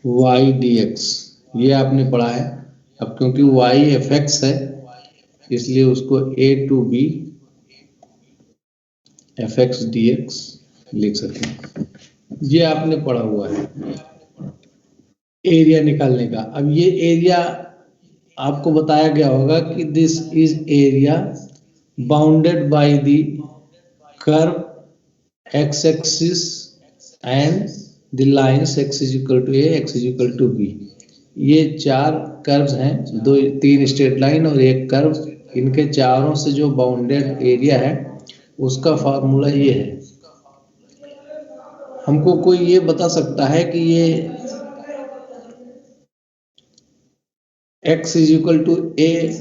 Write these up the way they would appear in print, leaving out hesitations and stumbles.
Y d x, ये आपने पढ़ा है। अब क्योंकि वाई एफ एक्स है इसलिए उसको a to b f x d x लिख सकते हैं। ये आपने पढ़ा हुआ है एरिया निकालने का। अब ये एरिया आपको बताया गया होगा कि this is area bounded by the curve x axis and the lines x is equal to a, x is equal to b. ये चार कर्व्स हैं, तीन स्ट्रेट लाइन और एक कर्व, इनके चारों से जो बाउंडेड एरिया है उसका फार्मूला ये है। हमको कोई ये बता सकता है कि ये x is equal to a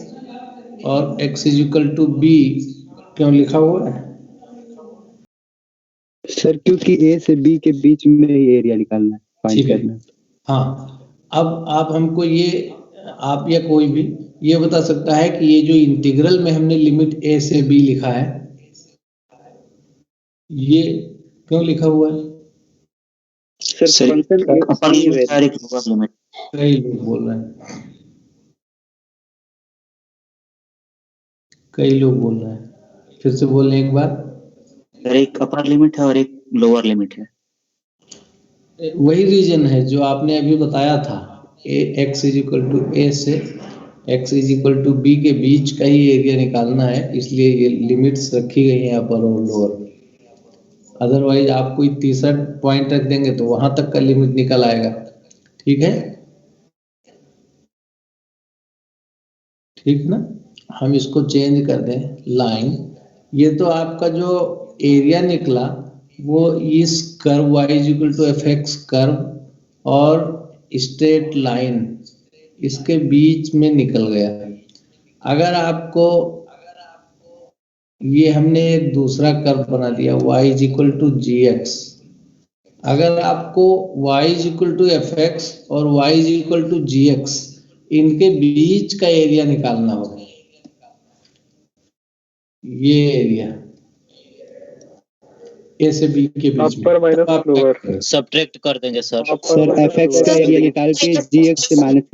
और x is equal to b क्यों लिखा हुआ है? सर क्योंकि ए से बी के बीच में ही एरिया निकालना है, फाइंड करना है। हाँ, अब आप हमको ये, आप या कोई भी ये बता सकता है कि ये जो इंटीग्रल में हमने लिमिट a से b लिखा है ये क्यों लिखा हुआ है? सर फंक्शन कई लोग बोल रहे हैं, कई लोग बोल रहे हैं, फिर से बोलें एक बार। सर एक अपर लिमिट है और एक लोअर लिमिट है। वही रीजन है जो आपने अभी बताया था, x is equal to a से x is equal to b के बीच का ही एरिया निकालना है, इसलिए ये लिमिट्स रखी गई हैं अपर और लोअर। अदरवाइज आप कोई तीसरा पॉइंट रख देंगे तो वहां तक का लिमिट निकल आएगा। ठीक है, ठीक ना? हम इसको चेंज कर दें लाइन। ये तो आपका जो एरिया निकला वो इस curve y is equal to F x curve और स्ट्रेट लाइन इसके बीच में निकल गया। अगर आपको ये हमने एक दूसरा कर्व बना दिया y is equal to ji x, अगर आपको y is equal to F x और y is equal to ji x इनके बीच का एरिया निकालना होगा, ये एरिया ए से बी के बीच अपर माइनस लोअर सब्ट्रैक्ट कर देंगे सर। सर एफ एक्स का एरिया निकाल के जी एक्स से माइनस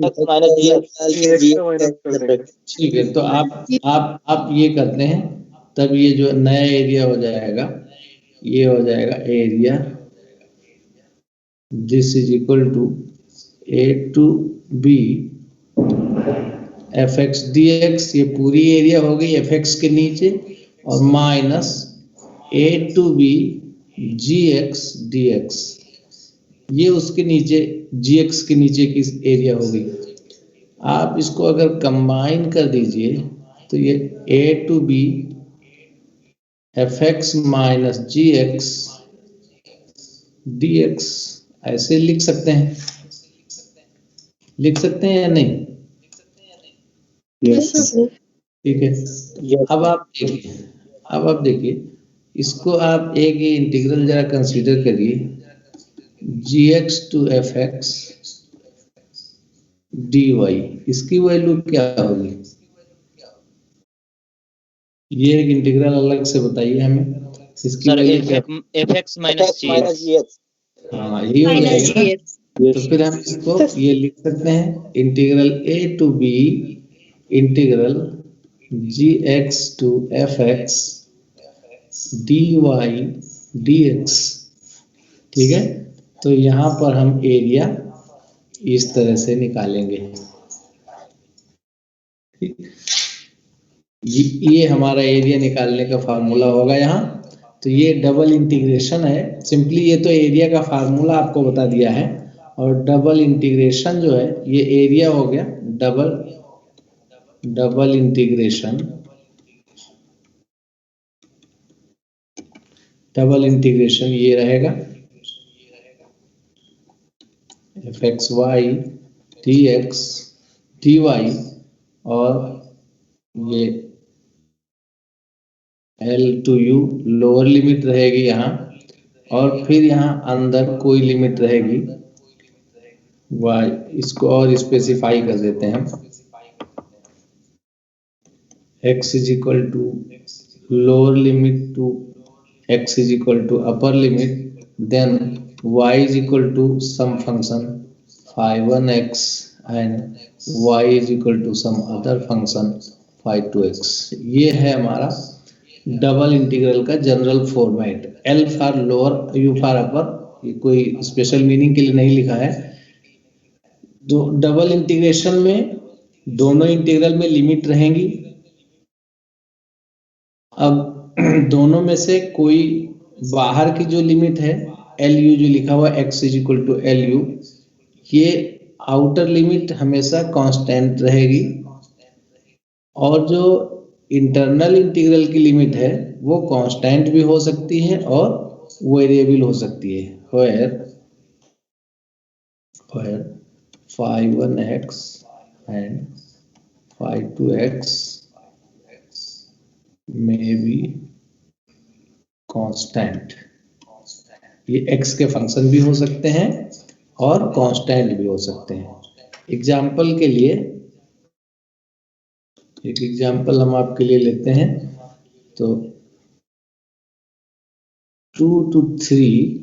कर देंगे। ठीक है, तो आप ये करते हैं तब ये जो नया एरिया हो जाएगा ये हो जाएगा area this is equal to a to b f x d x, ये पूरी एरिया हो गई एफ एक्स के नीचे, और minus a to b g x d x, ये उसके नीचे जी एक्स के नीचे की एरिया हो गई। आप इसको अगर कंबाइन कर दीजिए तो ये a to b f x minus g x d x ऐसे लिख सकते हैं, लिख सकते हैं या नहीं? ठीक है, अब आप देखिए इसको आप एक ही इंटीग्रल जरा कंसीडर करिए, g x to F x d y, इसकी वैल्यू क्या होगी? ये एक इंटीग्रल अलग से बताइए हमें, इसकी वैल्यू क्या? F x minus g x. हाँ, ये हो जाएगा। तो फिर हम इसको ये लिख सकते हैं integral a to b integral g x to F x d y d x. ठीक है, तो यहाँ पर हम एरिया इस तरह से निकालेंगे। ये हमारा एरिया निकालने का फार्मूला होगा यहाँ। तो ये डबल इंटीग्रेशन है, सिंपली ये तो एरिया का फार्मूला आपको बता दिया है, और डबल इंटीग्रेशन जो है ये एरिया हो गया डबल इंटीग्रेशन, डबल इंटीग्रेशन ये रहेगा f x y d x d y, और ये L to U lower limit रहेगी यहाँ, और फिर यहाँ अंदर कोई लिमिट रहेगी वाई, इसको और स्पेसिफाई कर देते हैं हम, x is equal to lower limit to x is equal to upper limit, then y is equal to some function phi1x and y is equal to some other function phi2x। ये है हमारा double integral का general format. L for lower, U for upper, ये कोई special meaning के लिए नहीं लिखा है। तो डबल इंटीग्रेशन में दोनों इंटीग्रल में लिमिट रहेंगी। अब दोनों में से कोई बाहर की जो लिमिट है LU जो लिखा हुआ है x is equal to LU, ये आउटर लिमिट हमेशा कांस्टेंट रहेगी और जो इंटरनल इंटीग्रल की लिमिट है वो कांस्टेंट भी हो सकती है और वेरिएबल हो सकती है। where phi1x and phi2x may be constant। ये x के फंक्शन भी हो सकते हैं और कांस्टेंट भी हो सकते हैं। एग्जाम्पल के लिए एक एग्जाम्पल हम आपके लिए लेते हैं। तो 2 to 3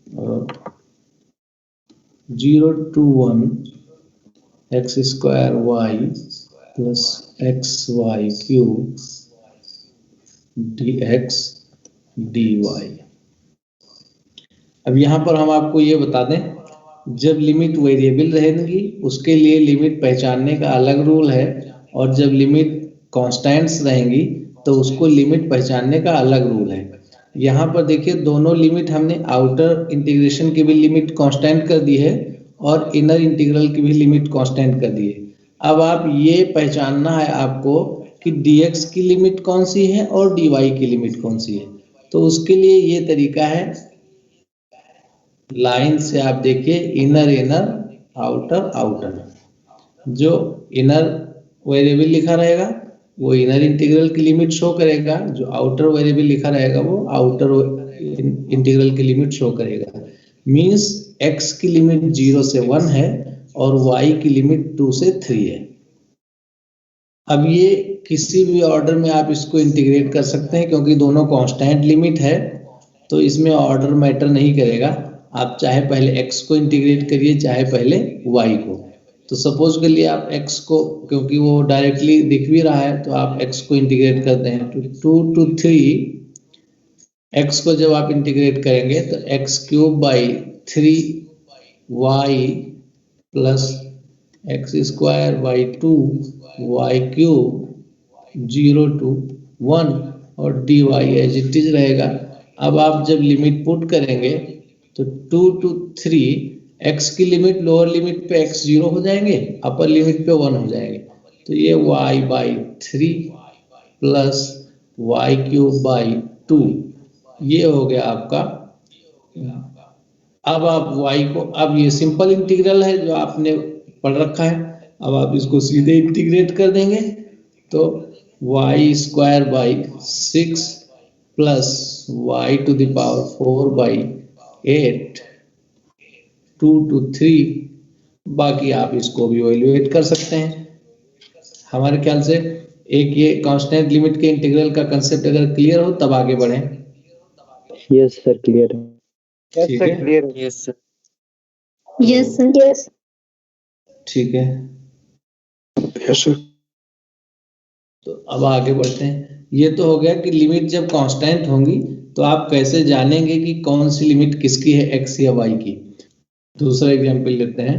और 0 to 1 x square y plus xy cube dx dy। अब यहाँ पर हम आपको ये बता दें, जब लिमिट वेरिएबल रहेगी उसके लिए लिमिट पहचानने का अलग रूल है, और जब लिमिट कांस्टेंट्स रहेंगी तो उसको लिमिट पहचानने का अलग रूल है। यहाँ पर देखिए दोनों लिमिट हमने आउटर इंटीग्रेशन की भी लिमिट कांस्टेंट कर दी है और इनर इंटीग्रल की भी लिमिट कांस्टेंट कर दी है। अब आप ये पहचानना है आपको कि dx की लिमिट कौन सी है और dy की लिमिट कौन सी है। तो उसके लिए ये तरीका है, लाइन से आप देखिए इनर इनर आउटर आउटर। जो इनर वेरिएबल लिखा रहेगा वो इनर इंटीग्रल की लिमिट शो करेगा, जो आउटर वेरिएबल लिखा रहेगा वो आउटर इंटीग्रल की लिमिट शो करेगा। मींस x की लिमिट 0 से 1 है और y की लिमिट 2 से 3 है। अब ये किसी भी ऑर्डर में आप इसको इंटीग्रेट कर सकते हैं, क्योंकि दोनों कांस्टेंट लिमिट है तो इसमें ऑर्डर मैटर नहीं करेगा। आप चाहे पहले x को इंटीग्रेट करिए चाहे पहले y को। तो सपोज के लिए आप x को, क्योंकि वो डायरेक्टली दिख भी रहा है, तो आप x को इंटीग्रेट करते हैं तो 2 to 3 x को जब आप इंटीग्रेट करेंगे तो x cube by 3y plus x square by 2 y cube 0 to 1 और dy एज इट इज रहेगा। अब आप जब लिमिट पुट करेंगे तो 2 to 3 x की लिमिट लोअर लिमिट पे x 0 हो जाएंगे, अपर लिमिट पे 1 हो जाएंगे। तो ये y by 3 plus y cube by 2 ये हो गया आपका। अब आप y को, अब ये सिंपल इंटीग्रल है जो आपने पढ़ रखा है, अब आप इसको सीधे इंटीग्रेट कर देंगे तो y square by 6 plus y to the power 4 by 8 2 to 3। बाकी आप इसको भी इवैल्यूएट कर सकते हैं। हमारे ख्याल से एक ये कांस्टेंट लिमिट के इंटीग्रल का कंसेप्ट अगर क्लियर हो तब आगे बढ़ें। यस सर क्लियर है। ठीक है, क्लियर है। Yes sir. Yes sir. Yes. ठीक है, यस सर। तो अब आगे बढ़ते हैं। ये तो हो गया कि लिमिट जब कांस्टेंट होंगी तो आप कैसे जानेंगे कि कौन सी लिमिट किसकी है, x या y की। दूसरा एग्जांपल लेते हैं।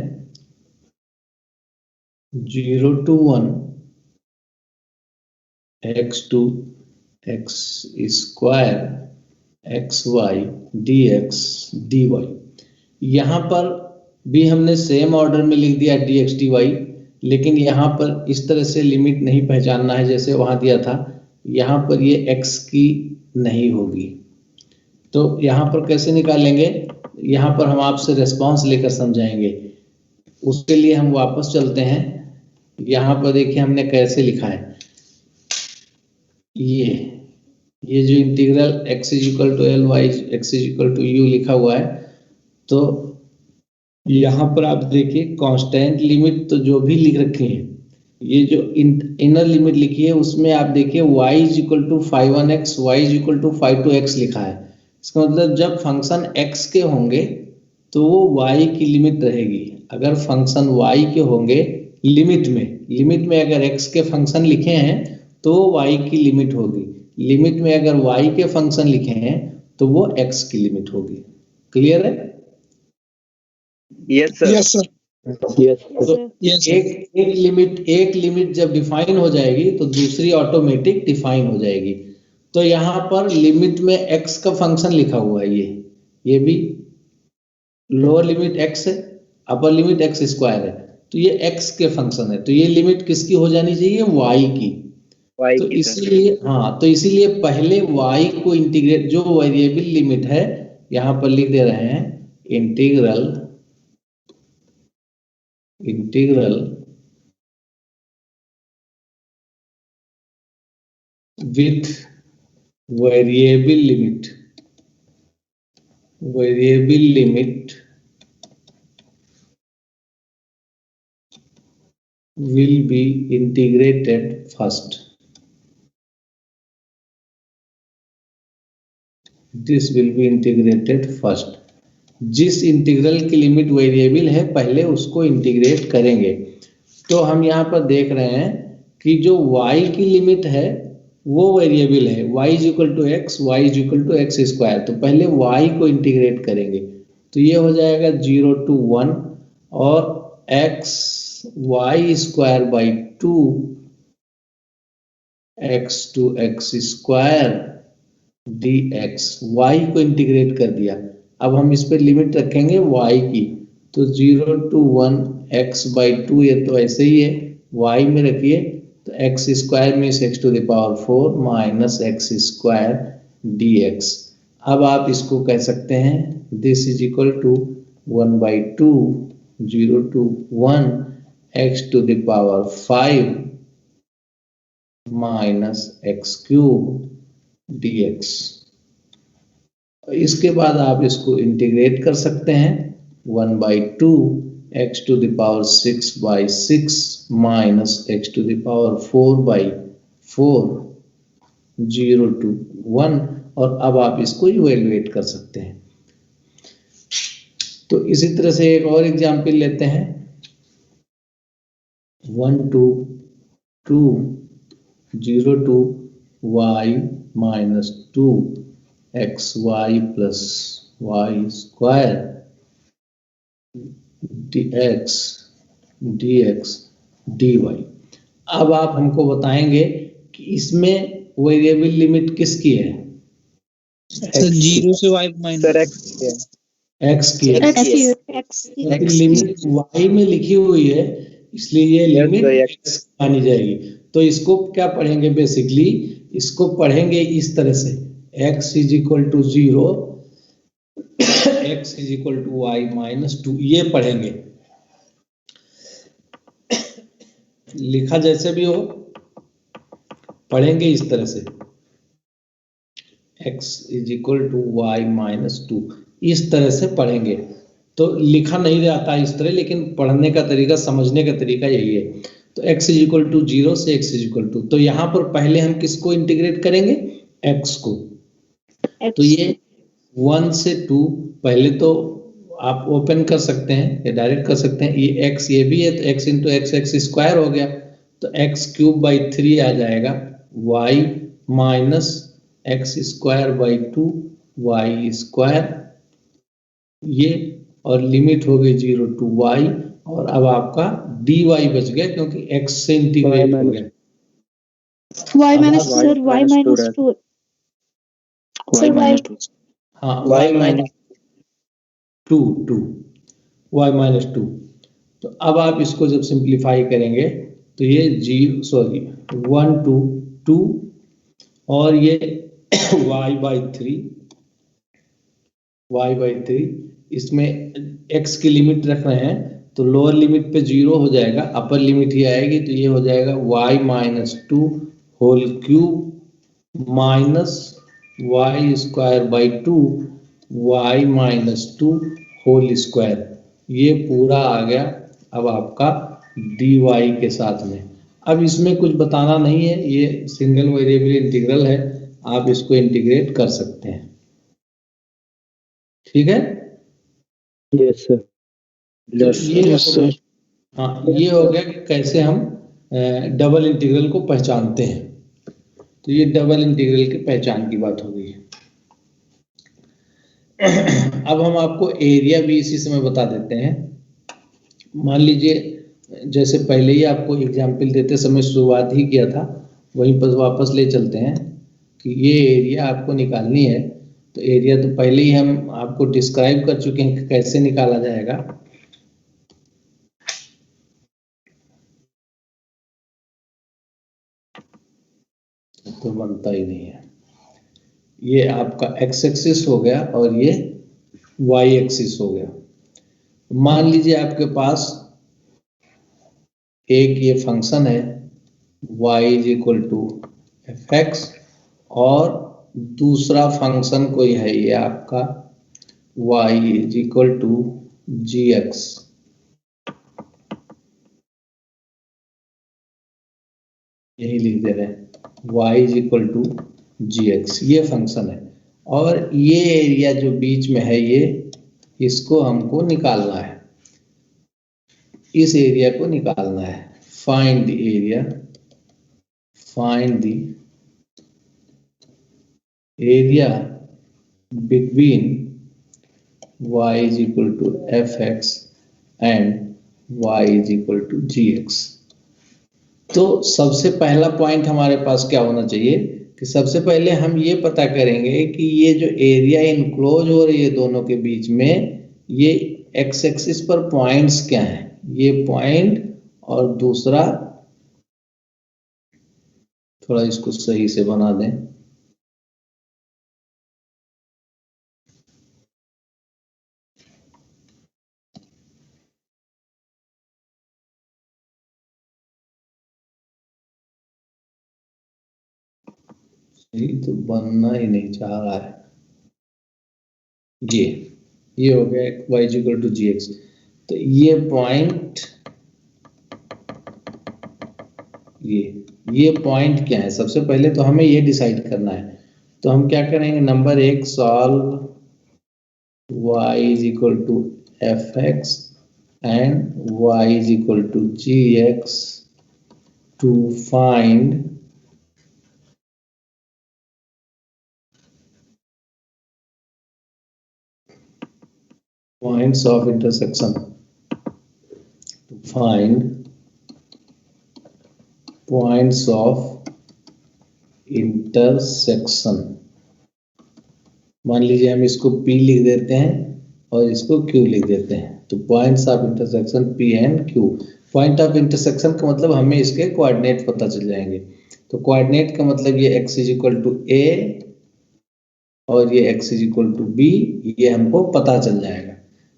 0 to 1 x2 x square xy dx dy। यहाँ पर भी हमने सेम ऑर्डर में लिख दिया dx dy, लेकिन यहाँ पर इस तरह से लिमिट नहीं पहचानना है जैसे वहां दिया था। यहाँ पर ये x की नहीं होगी, तो यहाँ पर कैसे निकालेंगे, यहाँ पर हम आपसे रेस्पॉन्स लेकर समझाएंगे। उसके लिए हम वापस चलते हैं। यहाँ पर देखिए हमने कैसे लिखा है, ये जो integral x is equal to L y x is equal to U लिखा हुआ है, तो यहाँ पर आप देखिए कांस्टेंट लिमिट तो जो भी लिख रखी है, ये जो इनर लिमिट लिखी है उसमें आप देखिए y is equal to 5(1x) y is equal to 5(2x) लिखा है। इसका मतलब जब फंक्शन x के होंगे तो वो y की लिमिट रहेगी। अगर फंक्शन y के होंगे लिमिट में अगर x के फंक्शन लिखे हैं तो y की लिमिट होगी, लिमिट में अगर y के फंक्शन लिखे हैं तो वो x की लिमिट होगी। क्लियर है? Yes sir. यस तो एक लिमिट जब डिफाइन हो जाएगी तो दूसरी ऑटोमेटिक डिफाइन हो जाएगी। तो यहाँ पर लिमिट में x का फंक्शन लिखा हुआ है, ये भी लोअर लिमिट x है, अपर लिमिट x स्क्वायर है, तो ये x के फंक्शन है, तो ये लिमिट किसकी हो जानी चाहिए? y की। तो इसीलिए तो इसीलिए पहले y को इंटीग्रेट, जो वेरिएबल लिमिट है यहाँ पर लिख दे रहे हैं integral with variable limit will be integrated first. This will be integrated first. जिस इंटीग्रल की लिमिट वेरिएबल है पहले उसको इंटीग्रेट करेंगे। तो हम यहाँ पर देख रहे हैं कि जो y की लिमिट है वो वेरिएबल है, y is equal to x, y is equal to x square. तो पहले y को इंटीग्रेट करेंगे तो ये हो जाएगा 0 to 1 और x y square by 2 x to x square dx, y को इंटीग्रेट कर दिया। अब हम इस पे लिमिट रखेंगे y की, तो 0 to 1 x बाई 2, ये तो ऐसे ही है, y में रखिए तो x स्क्वायर में x to the power 4 minus x square dx। अब आप इसको कह सकते हैं this is equal to 1 by 2 0 to 1 x to the power 5 minus x cube dx। इसके बाद आप इसको इंटीग्रेट कर सकते हैं 1 by 2 x to the power 6 by 6 minus x to the power 4 by 4 0 to 1, और अब आप इसको इवेलुएट कर सकते हैं। तो इसी तरह से एक और एग्जाम्पल लेते हैं 1 to 2 0 to y minus 2 xy plus y square dx dy। अब आप हमको बताएंगे कि इसमें वेरिएबल लिमिट किसकी है? सर 0 से y माइनस x की है। लिमिट y में लिखी हुई है इसलिए ये लिमिट x मानी जाएगी। तो इसको क्या पढ़ेंगे? बेसिकली इसको पढ़ेंगे इस तरह से x is equal to 0 x is equal to y minus 2, ये पढ़ेंगे। लिखा जैसे भी हो पढ़ेंगे इस तरह से x is equal to y minus 2, इस तरह से पढ़ेंगे। तो लिखा नहीं रहता इस तरह, लेकिन पढ़ने का तरीका, समझने का तरीका यही है। तो x इज इक्वल टू 0 से x इज इक्वल टू, तो यहाँ पर पहले हम किसको इंटीग्रेट करेंगे? x को। तो ये 1 से 2 पहले तो आप ओपन कर सकते हैं या डायरेक्ट कर सकते हैं, ये x ये भी है तो x इंटू एक्स स्क्वायर हो गया, तो x क्यूब बाई 3 आ जाएगा, y minus x square by 2 y square, ये और लिमिट हो गई 0 टू y, और अब आपका dy बच गया क्योंकि x से इंटीग्रेट हो गया। y माइनस 2 हाँ y माइनस 2 y माइनस 2। तो अब आप इसको जब सिंप्लीफाई करेंगे तो ये 1 to 2 और ये y बाई 3, इसमें x की लिमिट रख रहे हैं तो लोअर लिमिट पे 0 हो जाएगा, अपर लिमिट ही आएगी, तो ये हो जाएगा y minus 2 whole cube minus y square by 2 y minus 2 whole square, ये पूरा आ गया अब आपका dy के साथ में। अब इसमें कुछ बताना नहीं है, ये सिंगल वेरिएबल इंटीग्रल है, आप इसको इंटीग्रेट कर सकते हैं। ठीक है। Yes sir. तो ये हाँ, ये हो गया कि कैसे हम डबल इंटीग्रल को पहचानते हैं। तो ये डबल इंटीग्रल की पहचान की बात हो गई है। अब हम आपको एरिया भी इसी समय बता देते हैं। मान लीजिए जैसे पहले ही आपको एग्जाम्पल देते समय शुरुआत ही किया था, वहीं पर वापस ले चलते हैं कि ये एरिया आपको निकालनी है। तो एरिया तो पहले ही हम आपको डिस्क्राइब कर चुके हैं कि कैसे निकाला जाएगा। तो बनता ही नहीं है। ये आपका एक्स एक्सिस हो गया और ये वाई एक्सिस हो गया। मान लीजिए आपके पास एक ये फंक्शन है y is equal to F x और दूसरा फंक्शन कोई है ये आपका y is equal to ji X. यही लिख दे रहे हैं y is equal to ji X, ये फंक्शन है। और ये एरिया जो बीच में है ये, इसको हमको निकालना है, इस एरिया को निकालना है। Find the area, find the area between y is equal to F X and y is equal to ji X. तो सबसे पहला पॉइंट हमारे पास क्या होना चाहिए कि सबसे पहले हम ये पता करेंगे कि ये जो एरिया इनक्लोज हो रही है दोनों के बीच में, ये एक्स एक्सिस पर पॉइंट्स क्या हैं, ये पॉइंट और दूसरा, थोड़ा इसको सही से बना दें। सही तो बनना ही नहीं चाह रहा है। ये हो गया y is equal to ji X. तो ये पॉइंट, ये पॉइंट क्या है, सबसे पहले तो हमें ये डिसाइड करना है। तो हम क्या करेंगे, नंबर एक, solve y is equal to F X and y is equal to ji x to find points of intersection, to find points of intersection। मान लीजिए हम इसको P लिख देते हैं और इसको Q लिख देते हैं। तो points of intersection P and Q। Point of intersection का मतलब हमें इसके कोऑर्डिनेट पता चल जाएंगे। तो कोऑर्डिनेट का मतलब ये x is equal to a और ये x is equal to b, ये हमको पता चल जाएगा।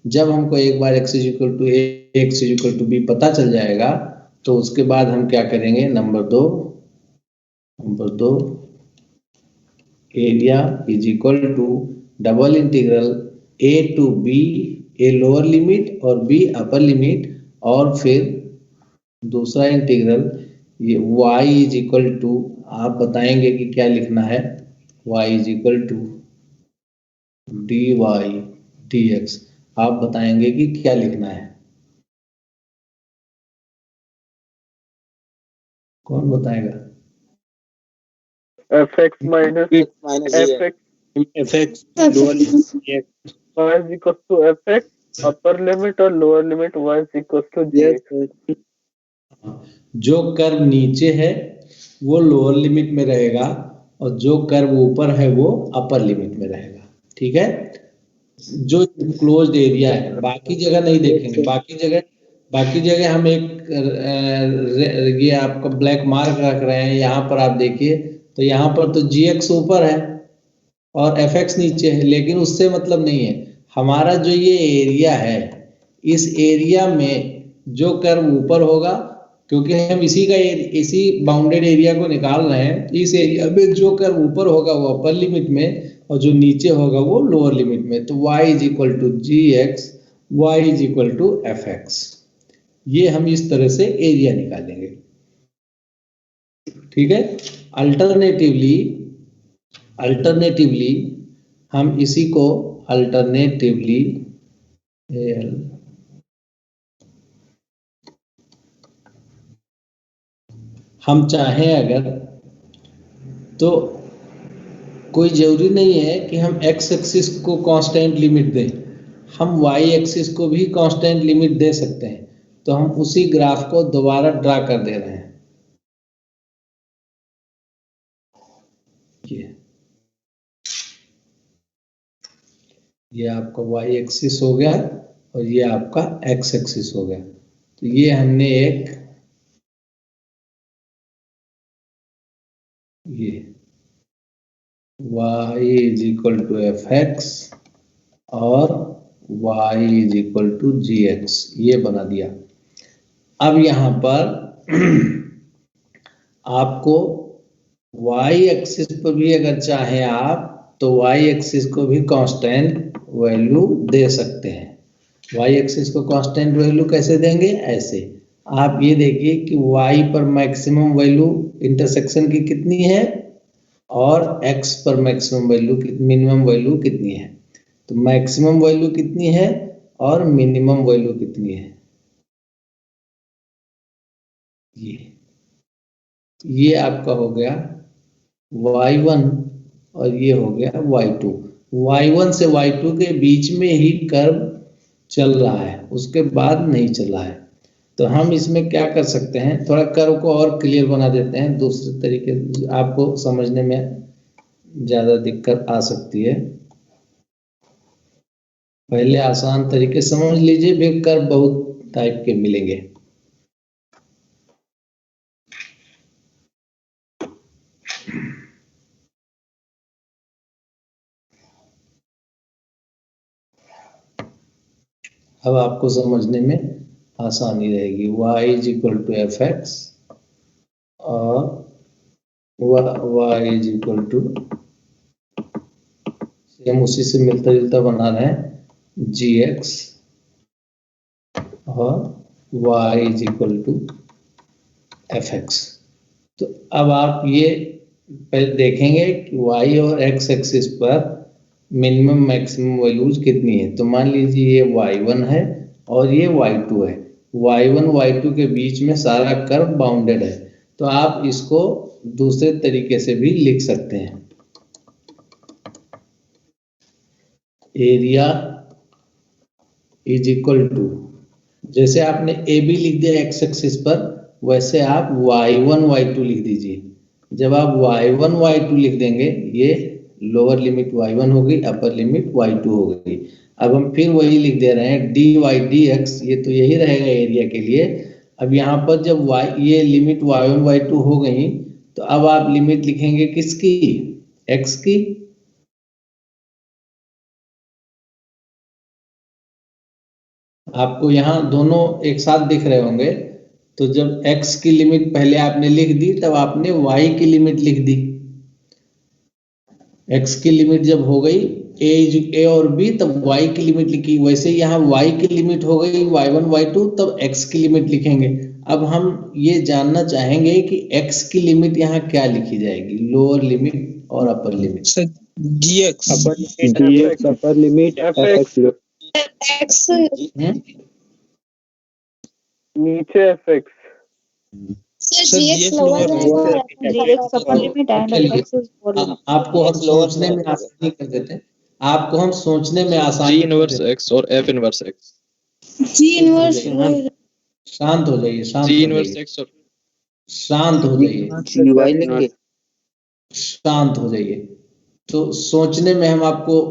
जब हमको एक बार x is equal to a, x is equal to b पता चल जाएगा, तो उसके बाद हम क्या करेंगे, नंबर दो, area is equal to double integral a to b, a lower limit और b अपर लिमिट, और फिर दूसरा इंटीग्रल ये y इज इक्वल टू, आप बताएंगे कि क्या लिखना है, y is equal to dy dx। आप बताएंगे कि क्या लिखना है, कौन बताएगा? F x minus f x lower limit y is equal to F x upper limit और lower limit y is equal to g. जो कर्व नीचे है वो लोअर लिमिट में रहेगा और जो कर्व ऊपर है वो अपर लिमिट में रहेगा। ठीक है, जो क्लोज्ड एरिया है, बाकी जगह नहीं देखेंगे। बाकी जगह हम एक ये आपका ब्लैक मार्क रख रहे हैं। यहाँ पर आप देखिए तो यहाँ पर तो gx ऊपर है और fx नीचे है, लेकिन उससे मतलब नहीं है। हमारा जो ये एरिया है, इस एरिया में जो कर्व ऊपर होगा, क्योंकि हम इसी बाउंडेड एरिया को निकाल रहे हैं, इस एरिया में जो कर्व ऊपर होगा वो अपर लिमिट में और जो नीचे होगा वो लोअर लिमिट में। तो y is equal to ji X, y is equal to F X. ये हम इस तरह से एरिया निकालेंगे। ठीक है, अल्टरनेटिवली हम इसी को अल्टरनेटिवली एल हम चाहें अगर तो कोई जरूरी नहीं है कि हम एक्स एक्सिस को कांस्टेंट लिमिट दें, हम वाई एक्सिस को भी कांस्टेंट लिमिट दे सकते हैं। तो हम उसी ग्राफ को दोबारा ड्रा कर दे रहे हैं। ये आपका वाई एक्सिस हो गया और ये आपका एक्स एक्सिस हो गया। तो ये हमने एक ये y is equal to F x और y is equal to ji X ये बना दिया। अब यहाँ पर आपको y एक्सिस पर भी अगर चाहें आप तो y एक्सिस को भी कांस्टेंट वैल्यू दे सकते हैं। y एक्सिस को कांस्टेंट वैल्यू कैसे देंगे? ऐसे आप ये देखिए कि y पर मैक्सिमम वैल्यू इंटरसेक्शन की कितनी है और x पर मैक्सिमम वैल्यू मिनिमम वैल्यू कितनी है। तो मैक्सिमम वैल्यू कितनी है और मिनिमम वैल्यू कितनी है, ये आपका हो गया y1 और ये हो गया y2। y1 से y2 के बीच में ही कर्व चल रहा है, उसके बाद नहीं चल रहा है। तो हम इसमें क्या कर सकते हैं, थोड़ा कर्व को और क्लियर बना देते हैं दूसरे तरीके, आपको समझने में ज्यादा दिक्कत आ सकती है। पहले आसान तरीके समझ लीजिए, फिर कर्व बहुत टाइप के मिलेंगे। अब आपको समझने में आसानी रहेगी। y is equal to F x और y is equal to same उसी से मिलता जुलता बना रहे हैं जी एक्स और y is equal to F X. तो अब आप ये पहले देखेंगे कि y और x एक्सिस पर मिनिमम मैक्सिमम वैल्यूज कितनी है। तो मान लीजिए ये y1 है और ये y2 है। y1 y2 के बीच में सारा कर्व बाउंडेड है। तो आप इसको दूसरे तरीके से भी लिख सकते हैं, एरिया इज इक्वल टू, जैसे आपने ए बी लिख दिया x एक्सिस पर, वैसे आप y1 y2 लिख दीजिए। जब आप y1 y2 लिख देंगे, ये लोअर लिमिट y1 हो गई, अपर लिमिट y2 हो गई। अब हम फिर वही लिख दे रहे हैं dy dx, ये तो यही रहेगा एरिया के लिए। अब यहाँ पर जब ये लिमिट y1 y2 हो गई, तो अब आप लिमिट लिखेंगे किसकी? x की। आपको यहाँ दोनों एक साथ दिख रहे होंगे। तो जब x की लिमिट पहले आपने लिख दी, तब आपने y की लिमिट लिख दी। x की लिमिट जब हो गई a और b, तब y की लिमिट लिखी। वैसे यहाँ y की लिमिट हो गई y1 y2, तब x की लिमिट लिखेंगे। अब हम ये जानना चाहेंगे कि x की लिमिट यहाँ क्या लिखी जाएगी, लोअर लिमिट और upper limit. gx upper limit X नीचे fx Sir, GX lower रहेगा, GX upper limit and FX is lower limit. आपको हम सोचने में आसानी कर देते हैं, आपको हम सोचने में आसानी G इनवर्स x और F inverse x। G inverse शांत हो जाइए, शांत G हो इनवर्स जाइए, x और शांत हो जाइए, y लेंगे। शांत हो जाइए। तो सोचने में हम आपको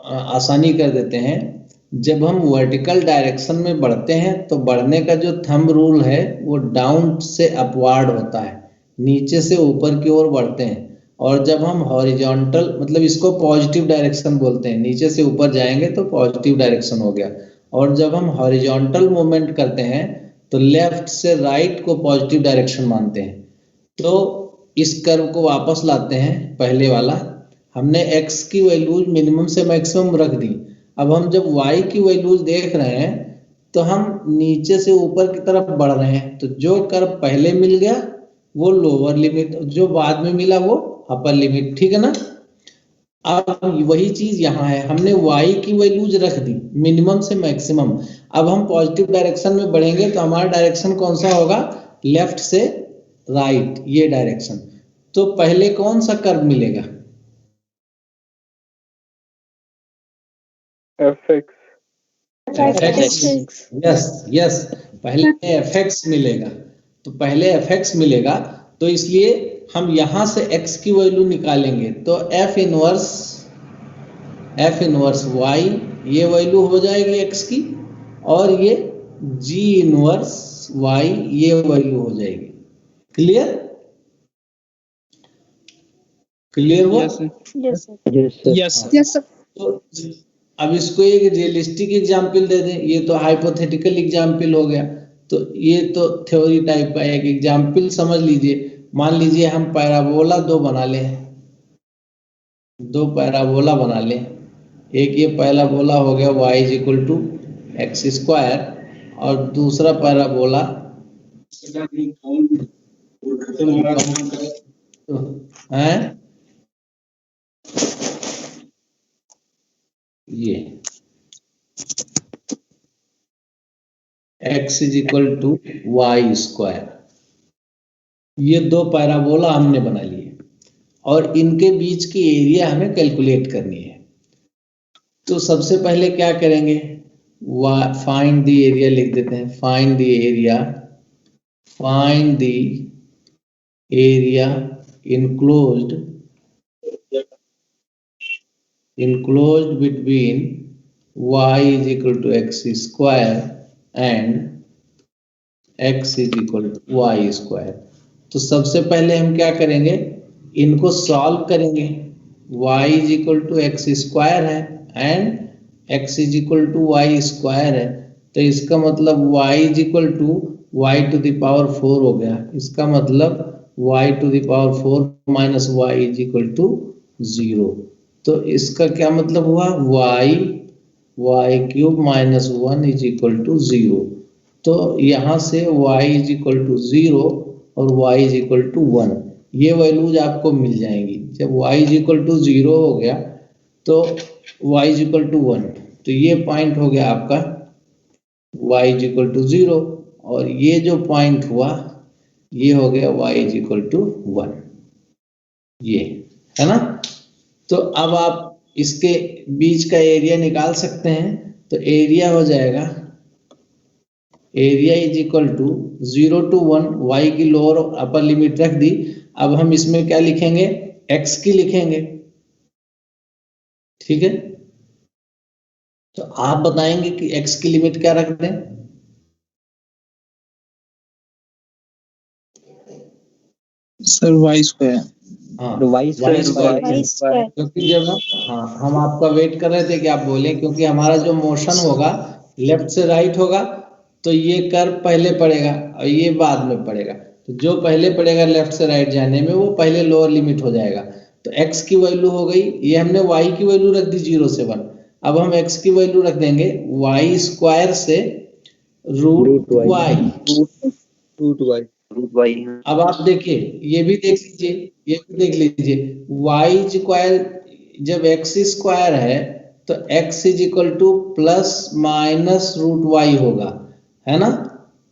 आसानी कर देते हैं। जब हम वर्टिकल डायरेक्शन में बढ़ते हैं, तो बढ़ने का जो थंब रूल है वो डाउन से अपवार्ड होता है, नीचे से ऊपर की ओर बढ़ते हैं। और जब हम हॉरिजॉन्टल, मतलब इसको पॉजिटिव डायरेक्शन बोलते हैं, नीचे से ऊपर जाएंगे तो पॉजिटिव डायरेक्शन हो गया। और जब हम हॉरिजॉन्टल मूवमेंट करते हैं तो लेफ्ट से राइट को पॉजिटिव डायरेक्शन मानते हैं। तो इस कर्व को वापस लाते हैं, पहले वाला हमने x की वैल्यूज मिनिमम से मैक्सिमम रख दी। अब हम जब y की वैल्यूज देख रहे हैं तो हम नीचे से ऊपर की तरफ बढ़ रहे हैं। तो जो कर्व पहले मिल गया वो लोअर लिमिट, जो बाद में मिला वो अपर लिमिट, ठीक है ना। अब वही चीज यहाँ है, हमने y की वैल्यूज रख दी मिनिमम से मैक्सिमम। अब हम पॉजिटिव डायरेक्शन में बढ़ेंगे तो हमारा डायरेक्शन कौन सा होगा, लेफ्ट से राइट, ये डायरेक्शन। तो पहले कौन सा कर्व मिलेगा, fx। यस, पहले fx मिलेगा। तो पहले fx मिलेगा, तो इसलिए हम यहां से x की वैल्यू निकालेंगे। तो f इनवर्स y, ये वैल्यू हो जाएगी x की, और ये g इनवर्स y, ये वैल्यू हो जाएगी। क्लियर हुआ? Yes, sir. Yes sir. Yes, sir. तो अब इसको एक रियलिस्टिक एग्जाम्पल दे दें, ये तो हाइपोथेटिकल एग्जाम्पल हो गया, तो ये तो थ्योरी टाइप का एक एग्जाम्पल समझ लीजिए। मान लीजिए हम पैराबोला दो बना लें, दो पैराबोला बना लें। एक ये पैराबोला हो गया y is equal to x square, और दूसरा पैराबोला है ये x is equal to Y square. ये दो पैराबोला हमने बना लिए, और इनके बीच की एरिया हमें कैलकुलेट करनी है। तो सबसे पहले क्या करेंगे, फाइंड द एरिया लिख देते हैं। Find the area enclosed between y is equal to x square and x is equal to y square। तो सबसे पहले हम क्या करेंगे, इनको सॉल्व करेंगे। y is equal to x square है एंड x is equal to y square है, तो इसका मतलब y is equal to y to the power 4 हो गया। इसका मतलब y to the power 4 minus y is equal to 0। तो इसका क्या मतलब हुआ, y cube minus 1 is equal to 0। तो यहाँ से y इज इक्वल टू 0 और y इज इक्वल टू 1, ये वैल्यूज आपको मिल जाएंगी। जब y इज इक्वल टू 0 हो गया तो y इज इक्वल टू 1, तो ये पॉइंट हो गया आपका y इज इक्वल टू 0, और ये जो पॉइंट हुआ ये हो गया y इज इक्वल टू 1, ये है ना। तो अब आप इसके बीच का एरिया निकाल सकते हैं। तो एरिया हो जाएगा, area is equal to 0 to 1, y की लोअर और अपर लिमिट रख दी। अब हम इसमें क्या लिखेंगे, x की लिखेंगे, ठीक है। तो आप बताएंगे कि x की लिमिट क्या रख दें। Sir, y square. हाँ, y स्क्वायर क्योंकि जब हम आपका वेट कर रहे थे कि आप बोले, क्योंकि हमारा जो मोशन होगा लेफ्ट से राइट होगा, तो ये कर्व पहले पड़ेगा और ये बाद में पड़ेगा। तो जो पहले पड़ेगा लेफ्ट से राइट जाने में, वो पहले लोअर लिमिट हो जाएगा। तो x की वैल्यू हो गई, ये हमने y की वैल्यू रख दी 0 से 1। अब हम x की वैल्यू रख देंगे y स्क्वायर से रूट y। अब आप देखिए, ये भी देख लीजिए, y स्क्वायर जब x स्क्वायर है तो x is equal to plus minus root y होगा, है ना।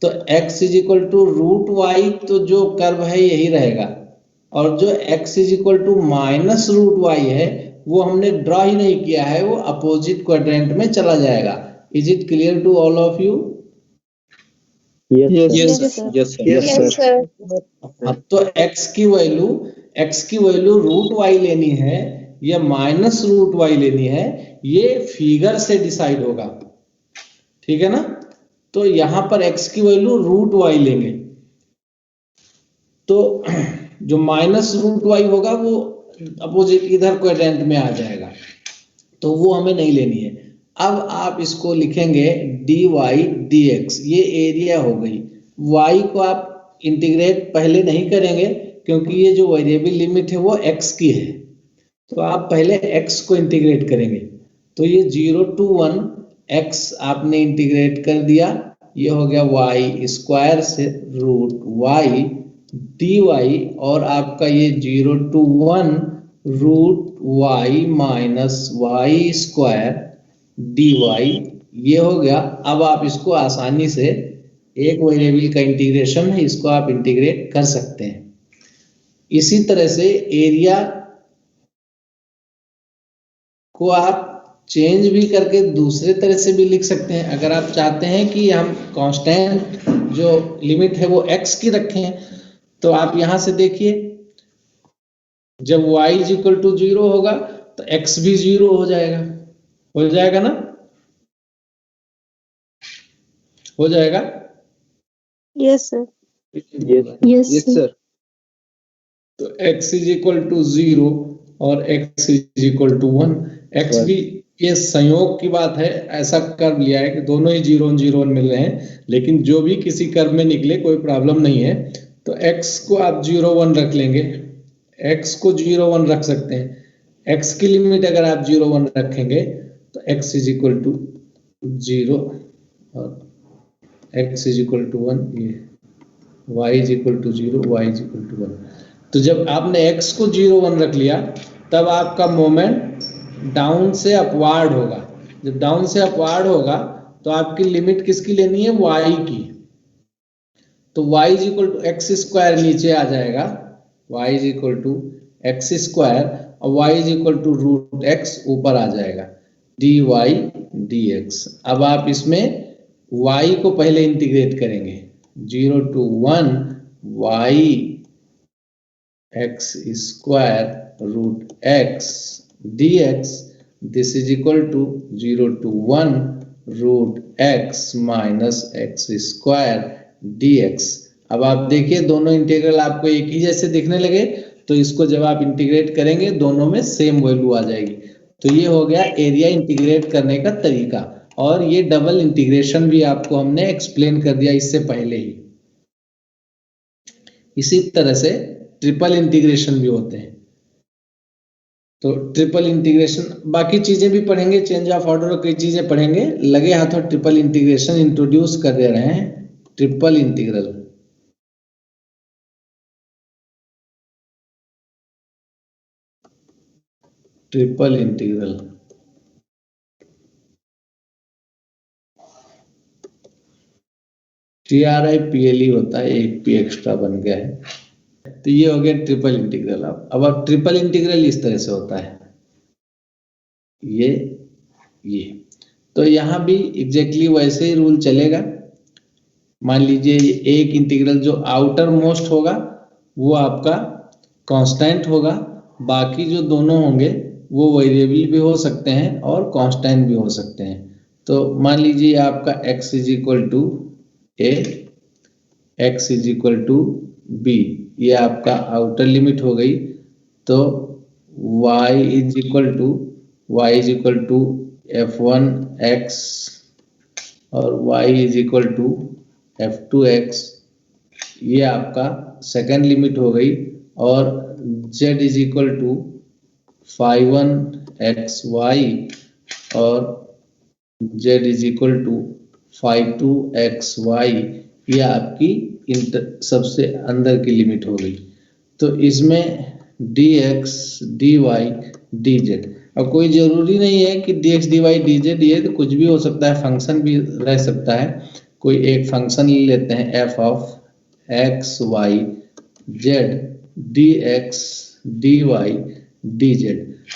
तो x is equal to root y, तो जो कर्व है यही रहेगा, और जो x is equal to minus root y है वो हमने ड्रॉ ही नहीं किया है, वो अपोजिट क्वाड्रेंट में चला जाएगा। Is it clear to all of you? Yes, sir. अब तो x की वैल्यू रूट y लेनी है या माइनस रूट y लेनी है, ये फिगर से डिसाइड होगा, ठीक है ना। तो यहां पर x की वैल्यू रूट y लेंगे, तो जो माइनस रूट y होगा वो अपोजिट इधर क्वाड्रेंट में आ जाएगा, तो वो हमें नहीं लेनी है। अब आप इसको लिखेंगे dy dx, ये एरिया हो गई। y को आप इंटीग्रेट पहले नहीं करेंगे क्योंकि ये जो वेरिएबल लिमिट है वो x की है, तो आप पहले x को इंटीग्रेट करेंगे। तो ये 0 to 1 x आपने इंटीग्रेट कर दिया, ये हो गया y स्क्वायर से रूट y dy, और आपका ये 0 to 1 root Y minus Y square D Y, ये हो गया। अब आप इसको आसानी से, एक वेरिएबल का इंटीग्रेशन है, इसको आप इंटीग्रेट कर सकते हैं। इसी तरह से एरिया को आप चेंज भी करके दूसरे तरह से भी लिख सकते हैं। अगर आप चाहते हैं कि हम कांस्टेंट जो लिमिट है वो x की रखें, तो आप यहां से देखिए, जब y इज इक्वल टू 0 होगा तो x भी 0 हो जाएगा ना, हो जाएगा। Yes, sir. Yes sir. तो x इज इक्वल टू 0 और x is equal to 1। x भी, ये संयोग की बात है, ऐसा कर्व लिया है कि दोनों ही 0 0 मिल रहे हैं, लेकिन जो भी किसी कर्व में निकले कोई प्रॉब्लम नहीं है। तो x को आप 0 1 रख लेंगे, x को 0 1 रख सकते हैं। x की लिमिट अगर आप 0 1 रखेंगे तो x इज इक्वल टू 0 और x इज इक्वल टू 1, ये y is equal to 0, y is equal to 1। तो जब आपने x को 0 1 रख लिया, तब आपका मोमेंट डाउन से अपवार्ड होगा। जब डाउन से अपवार्ड होगा तो आपकी लिमिट किसकी लेनी है, y की। तो y is equal to x square नीचे आ जाएगा, y is equal to x square, और y is equal to root x ऊपर आ जाएगा, dy dx। अब आप इसमें y को पहले इंटीग्रेट करेंगे, 0 to 1 y x square root x dx, this is equal to 0 to 1 root x minus x square dx। अब आप देखिए दोनों इंटीग्रल आपको एक ही जैसे दिखने लगे, तो इसको जब आप इंटीग्रेट करेंगे दोनों में सेम वैल्यू आ जाएगी। तो ये हो गया एरिया इंटीग्रेट करने का तरीका, और ये डबल इंटीग्रेशन भी आपको हमने एक्सप्लेन कर दिया इससे पहले ही। इसी तरह से ट्रिपल इंटीग्रेशन भी होते हैं। तो ट्रिपल इंटीग्रेशन, बाकी चीजें भी पढ़ेंगे, चेंज ऑफ ऑर्डर और कई चीजें पढ़ेंगे, लगे हाथों ट्रिपल इंटीग्रेशन इंट्रोड्यूस कर दे रहे हैं। Triple integral, triple integral TRIPLE होता है, एक पी एक्स्ट्रा बन गया है। तो ये हो गया ट्रिपल इंटीग्रल। अब ट्रिपल इंटीग्रल इस तरह से होता है, ये तो यहाँ भी एग्जैक्टली वैसे ही रूल चलेगा। मान लीजिए एक इंटीग्रल जो आउटर मोस्ट होगा वो आपका कांस्टेंट होगा, बाकी जो दोनों होंगे वो वेरिएबल भी हो सकते हैं और कांस्टेंट भी हो सकते हैं। तो मान लीजिए आपका x is equal to a, x is equal to b, ये आपका आउटर लिमिट हो गई। तो y is equal to f1x और y is equal to f2x, ये आपका सेकेंड लिमिट हो गई। और z is equal to 5(1)xy और z is equal to 5(2)xy, ये आपकी सबसे अंदर की लिमिट हो गई। तो इसमें dx dy dz, अब कोई जरूरी नहीं है कि dx dy dz, ये तो कुछ भी हो सकता है, फंक्शन भी रह सकता है। कोई एक फंक्शन ले लेते हैं f of x y z dx dy dz।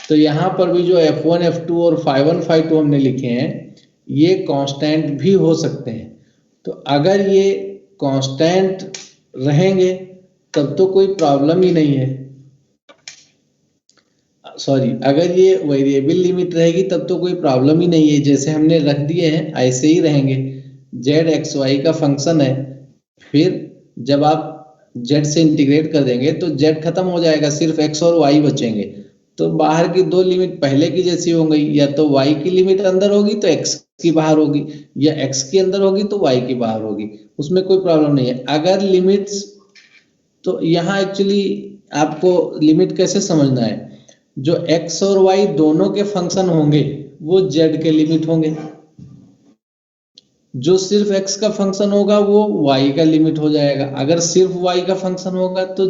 तो यहाँ पर भी जो f1 f2 और 5(1) 5(2) हमने लिखे हैं, ये कांस्टेंट भी हो सकते हैं। तो अगर ये कांस्टेंट रहेंगे तब तो कोई प्रॉब्लम ही नहीं है। सॉरी, अगर ये वेरिएबल लिमिट रहेगी तब तो कोई प्रॉब्लम ही नहीं है, जैसे हमने रख दिए हैं ऐसे ही रहेंगे। z x y का फंक्शन है, फिर जब आप z से इंटीग्रेट कर देंगे तो z खत्म हो जाएगा, सिर्फ x और y बचेंगे। तो बाहर की दो लिमिट पहले की जैसी हो गई, या तो y की लिमिट अंदर होगी तो x की बाहर होगी, या x की अंदर होगी तो y की बाहर होगी, उसमें कोई प्रॉब्लम नहीं है। अगर लिमिट्स, तो यहाँ एक्चुअली आपको लिमिट कैसे समझना है, जो x और y दोनों के फंक्शन होंगे वो z के लिमिट होंगे, जो सिर्फ x का फंक्शन होगा वो y का लिमिट हो जाएगा, अगर सिर्फ y का फंक्शन होगा तो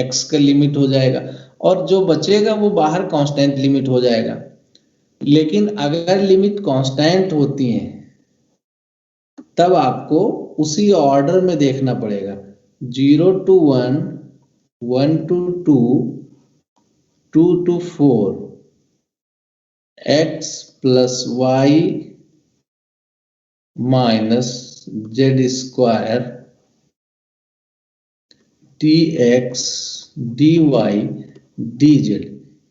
x का लिमिट हो जाएगा, और जो बचेगा वो बाहर कांस्टेंट लिमिट हो जाएगा। लेकिन अगर लिमिट कांस्टेंट होती हैं तब आपको उसी ऑर्डर में देखना पड़ेगा, 0 to 1, 1 to 2, 2 to 4, x plus y minus z square dx dy dz,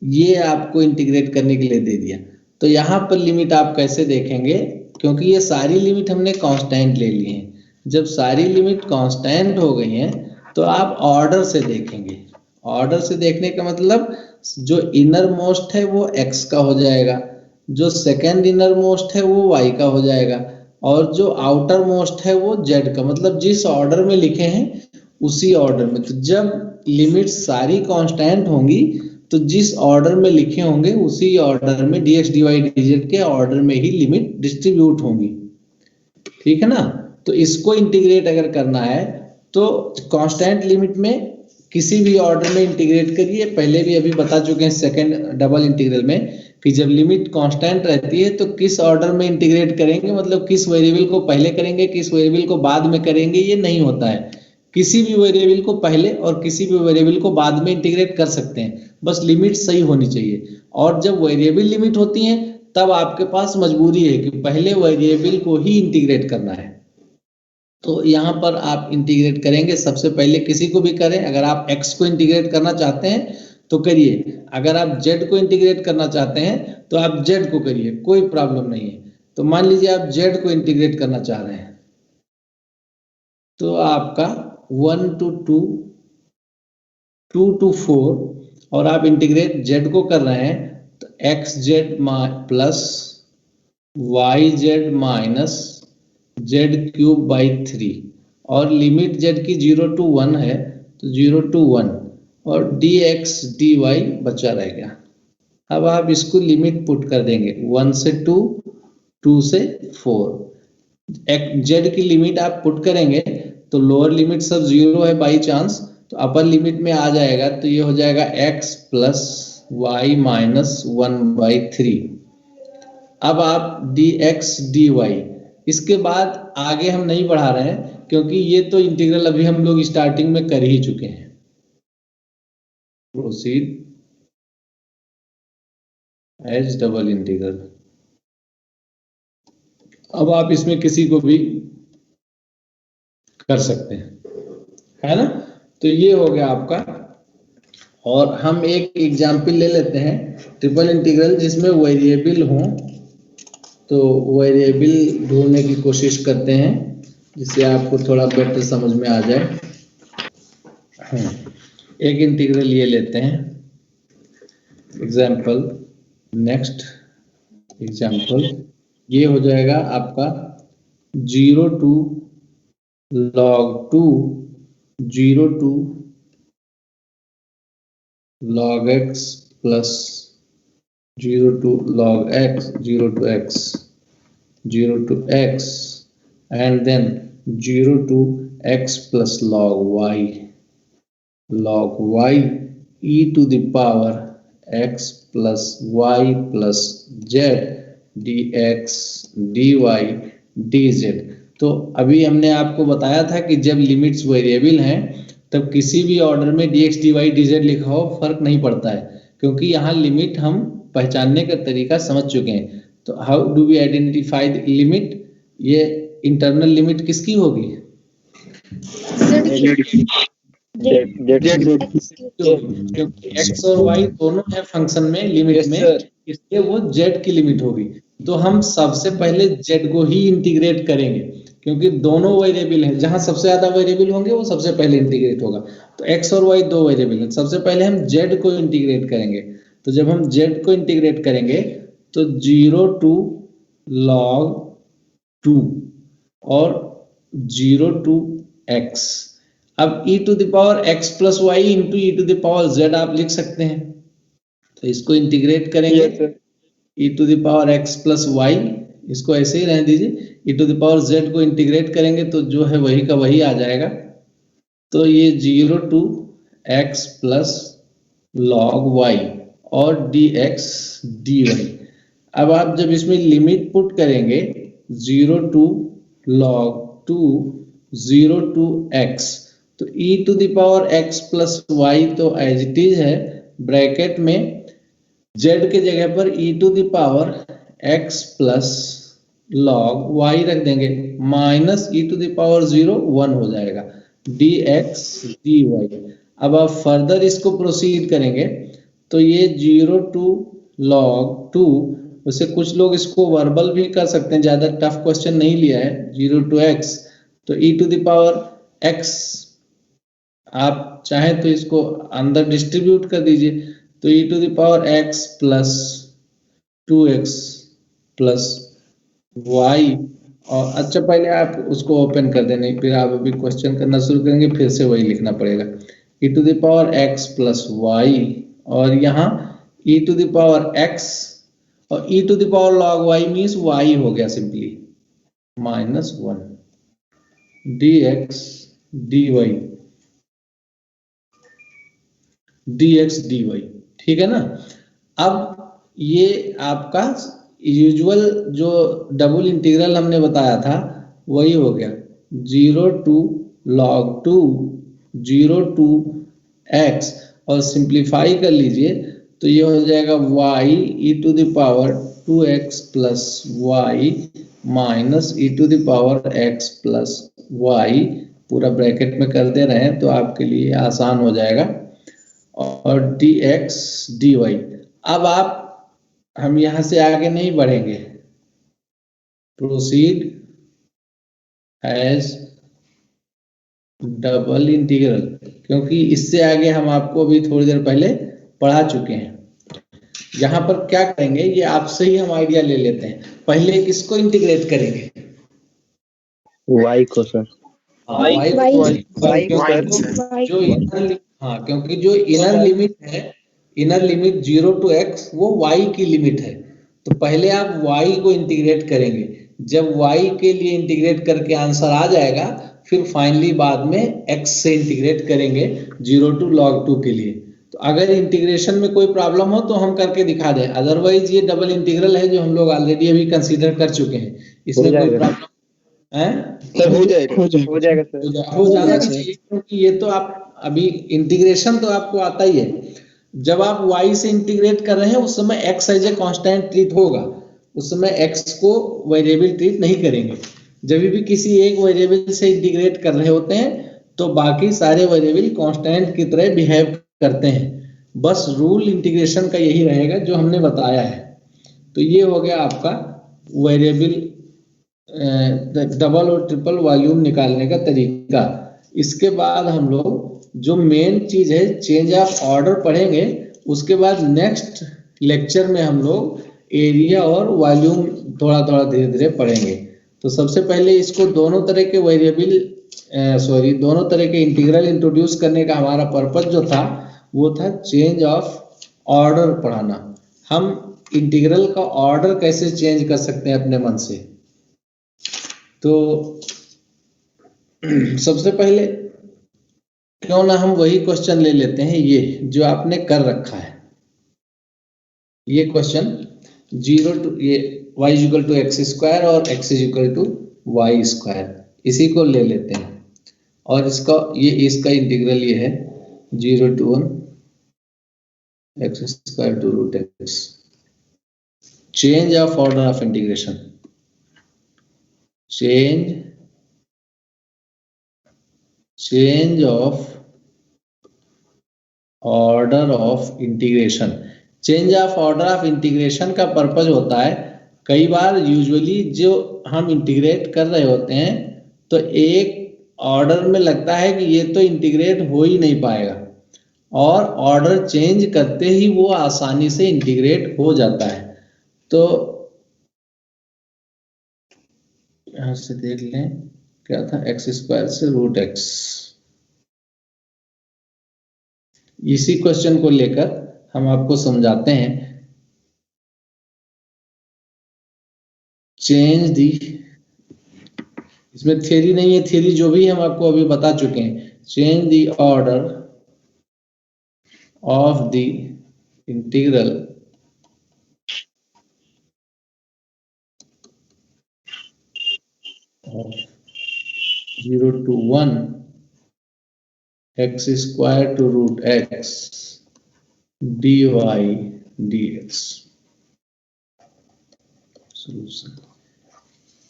ये आपको इंटीग्रेट करने के लिए दे दिया। तो यहाँ पर लिमिट आप कैसे देखेंगे, क्योंकि ये सारी लिमिट हमने कांस्टेंट ले ली हैं। जब सारी लिमिट कांस्टेंट हो गई हैं तो आप ऑर्डर से देखेंगे। ऑर्डर से देखने का मतलब जो इनर मोस्ट है वो x का हो जाएगा, जो सेकेंड इनर मोस्ट है वो y का हो जाएगा, और जो आउटर मोस्ट है वो z का। मतलब जिस ऑर्डर में लिखे हैं उसी ऑर्डर में। तो जब लिमिट सारी कांस्टेंट होंगी तो जिस ऑर्डर में लिखे होंगे उसी ऑर्डर में dx dy dz के ऑर्डर में ही लिमिट डिस्ट्रीब्यूट होंगी। ठीक है ना। तो इसको इंटीग्रेट अगर करना है तो कांस्टेंट लिमिट में किसी भी ऑर्डर में इंटीग्रेट करिए। पहले भी अभी बता चुके हैं सेकंड डबल इंटीग्रल में कि जब लिमिट कांस्टेंट रहती है तो किस ऑर्डर में इंटीग्रेट करेंगे, मतलब किस वेरिएबल को पहले करेंगे किस वेरिएबल को बाद में करेंगे, ये नहीं होता है। किसी भी वेरिएबल को पहले और किसी भी वेरिएबल को बाद में इंटीग्रेट कर सकते हैं, बस लिमिट सही होनी चाहिए। और जब वेरिएबल लिमिट होती है तब आपके पास मजबूरी है कि पहले वेरिएबल को ही इंटीग्रेट करना है। तो यहाँ पर आप इंटीग्रेट करेंगे, सबसे पहले किसी को भी करें। अगर आप x को इंटीग्रेट करना चाहते हैं तो करिए, अगर आप z को इंटीग्रेट करना चाहते हैं तो आप z को करिए, कोई प्रॉब्लम नहीं है। तो मान लीजिए आप z को इंटीग्रेट करना चाह रहे हैं तो आपका 1 to 2, 2 to 4 और आप इंटीग्रेट z को कर रहे हैं तो xz plus yz minus z cube by 3, और लिमिट z की 0 to 1 है तो 0 to 1 और dx dy बचा रह गया। अब आप इसको लिमिट पुट कर देंगे 1 से 2, 2 से 4। z की लिमिट आप पुट करेंगे तो लोअर लिमिट सब 0 है बाई चांस, तो अपर लिमिट में आ जाएगा तो ये हो जाएगा x प्लस वाई माइनस 1/3। अब आप dx dy, इसके बाद आगे हम नहीं बढ़ा रहे हैं क्योंकि ये तो इंटीग्रल अभी हम लोग स्टार्टिंग में कर ही चुके हैं। Proceed as double integral. अब आप इसमें किसी को भी कर सकते हैं, है ना। तो ये हो गया आपका। और हम एक एग्जाम्पल ले लेते हैं ट्रिपल इंटीग्रल जिसमें वेरिएबल हो, तो वेरिएबल ढूंढने की कोशिश करते हैं जिससे आपको थोड़ा बेटर समझ में आ जाए। एक इंटीग्रल ये लेते हैं एग्जाम्पल, नेक्स्ट एग्जाम्पल ये हो जाएगा आपका 0 to log 2, 0 to log x plus 0 to log x, 0 to x, 0 to x, and then 0 to x plus log y, log y e to the power x plus y plus z dx dy dz। तो अभी हमने आपको बताया था कि जब limits variable हैं तब किसी भी ऑर्डर में dx dy dz लिखा हो फर्क नहीं पड़ता है, क्योंकि यहाँ लिमिट हम पहचानने का तरीका समझ चुके हैं। तो how do we identify the limit, ये इंटरनल लिमिट किसकी होगी, क्योंकि x और y दोनों है फंक्शन में लिमिट में, इसलिए वो z की लिमिट होगी। तो हम सबसे पहले z को ही इंटीग्रेट करेंगे क्योंकि दोनों वेरिएबल हैं, जहां सबसे ज्यादा वेरिएबल होंगे वो सबसे पहले इंटीग्रेट होगा। तो x और y दो वेरिएबल हैं, सबसे पहले हम z को इंटीग्रेट करेंगे। तो जब हम z को इंटीग्रेट करेंगे तो 0 to log 2 और 0 to x। अब e to the power x plus y into e to the power z आप लिख सकते हैं। तो इसको इंटीग्रेट करेंगे e to the power x plus y, इसको ऐसे ही रहने दीजिए। e to the power z को इंटीग्रेट करेंगे तो जो है वही का वही आ जाएगा। तो ये 0 to x plus log y और dx dy। अब आप जब इसमें लिमिट पुट करेंगे 0 to log 2 0 to x, तो e to the power x plus y तो एज इट इज है, ब्रैकेट में z के जगह पर e to the power x plus log y रख देंगे, minus e to the power 0 1 हो जाएगा, dx dy। अब आप फर्दर इसको प्रोसीड करेंगे तो ये 0 टू log 2, वैसे कुछ लोग इसको वर्बल भी कर सकते हैं, ज्यादा टफ क्वेश्चन नहीं लिया है, 0 टू x, तो e to the power x आप चाहें तो इसको अंदर डिस्ट्रीब्यूट कर दीजिए, तो e to the power x plus 2x plus y। और अच्छा पहले आप उसको ओपन कर देना, फिर आप अभी क्वेश्चन करना शुरू करेंगे फिर से वही लिखना पड़ेगा, e to the power x plus y, और यहाँ e to the power x और e to the power log y means y हो गया simply, minus 1 dx dy, dx dy, ठीक है ना। अब ये आपका यूजुअल जो डबल इंटीग्रल हमने बताया था वही हो गया, 0 टू log 2 0 टू x, और सिंप्लीफाई कर लीजिए तो ये हो जाएगा y e to the power 2x plus y minus e to the power x plus y, पूरा ब्रैकेट में कर दे रहे हैं तो आपके लिए आसान हो जाएगा, और dx dy। अब आप हम यहां से आगे नहीं बढ़ेंगे, प्रोसीड एज डबल इंटीग्रल, क्योंकि इससे आगे हम आपको अभी थोड़ी देर पहले पढ़ा चुके हैं। यहाँ पर क्या करेंगे ये आपसे ही हम आइडिया ले लेते हैं, पहले किसको इंटीग्रेट करेंगे, y को सर, जो इनर, हाँ क्योंकि जो इनर लिमिट है, इनर लिमिट 0 टू x वो y की लिमिट है, तो पहले आप y को इंटीग्रेट करेंगे, जब y के लिए इंटीग्रेट करके आंसर आ जाएगा फिर फाइनली बाद में x से इंटीग्रेट करेंगे 0 टू log 2 के लिए। तो अगर इंटीग्रेशन में कोई प्रॉब्लम हो तो हम करके दिखा दें, अदरवाइज ये डबल इंटीग्रल है जो हम लोग ऑलरेडी अभी कंसीडर कर चुके हैं, इसमें कोई प्रॉब्लम है सर हो जाएगा सर, हो जाना चाहिए, क्योंकि ये तो आप अभी इंटीग्रेशन तो आपको आता ही है, जब आप y से इंटीग्रेट कर रहे हैं उस समय x as a constant treat होगा, उस समय x को वेरिएबल ट्रीट नहीं करेंगे। जब भी किसी एक वेरिएबल से इंटीग्रेट कर रहे होते हैं तो बाकी सारे वेरिएबल कांस्टेंट की तरह बिहेव करते हैं, बस रूल इंटीग्रेशन का यही रहेगा जो हमने बताया है। तो ये हो गया आपका वेरिएबल डबल और ट्रिपल वॉल्यूम निकालने का तरीका। इसके बाद हम लोग जो मेन चीज है चेंज ऑफ ऑर्डर पढ़ेंगे, उसके बाद नेक्स्ट लेक्चर में हम लोग एरिया और वॉल्यूम थोड़ा थोड़ा धीरे धीरे पढ़ेंगे। तो सबसे पहले इसको दोनों तरह के वेरिएबल दोनों तरह के इंटीग्रल इंट्रोड्यूस करने का हमारा पर्पस जो था वो था चेंज ऑफ ऑर्डर पढ़ाना। हम इंटीग्रल का ऑर्डर कैसे चेंज कर सकते हैं अपने मन से। तो सबसे पहले क्यों ना हम वही क्वेश्चन ले लेते हैं, ये जो आपने कर रखा है, ये क्वेश्चन 0 टू ये y equal to x square और x equal to Y square, इसी को ले लेते हैं और इसका इंटीग्रल ये है 0 to 1 X square to root X. Change of order of integration, change of order of integration. Change of order of integration का पर्पज होता है, कई बार यूजुअली जो हम इंटीग्रेट कर रहे होते हैं तो एक ऑर्डर में लगता है कि ये तो इंटीग्रेट हो ही नहीं पाएगा, और ऑर्डर चेंज करते ही वो आसानी से इंटीग्रेट हो जाता है। तो यहां से देख लें क्या था, एक्स स्क्वायर से रूट एक्स। इसी क्वेश्चन को लेकर हम आपको समझाते हैं। चेंज दी, इसमें थ्योरी नहीं है, थ्योरी जो भी हम आपको अभी बता चुके हैं। Change the order of the integral of 0 to 1 x square to root x dy dx। Solution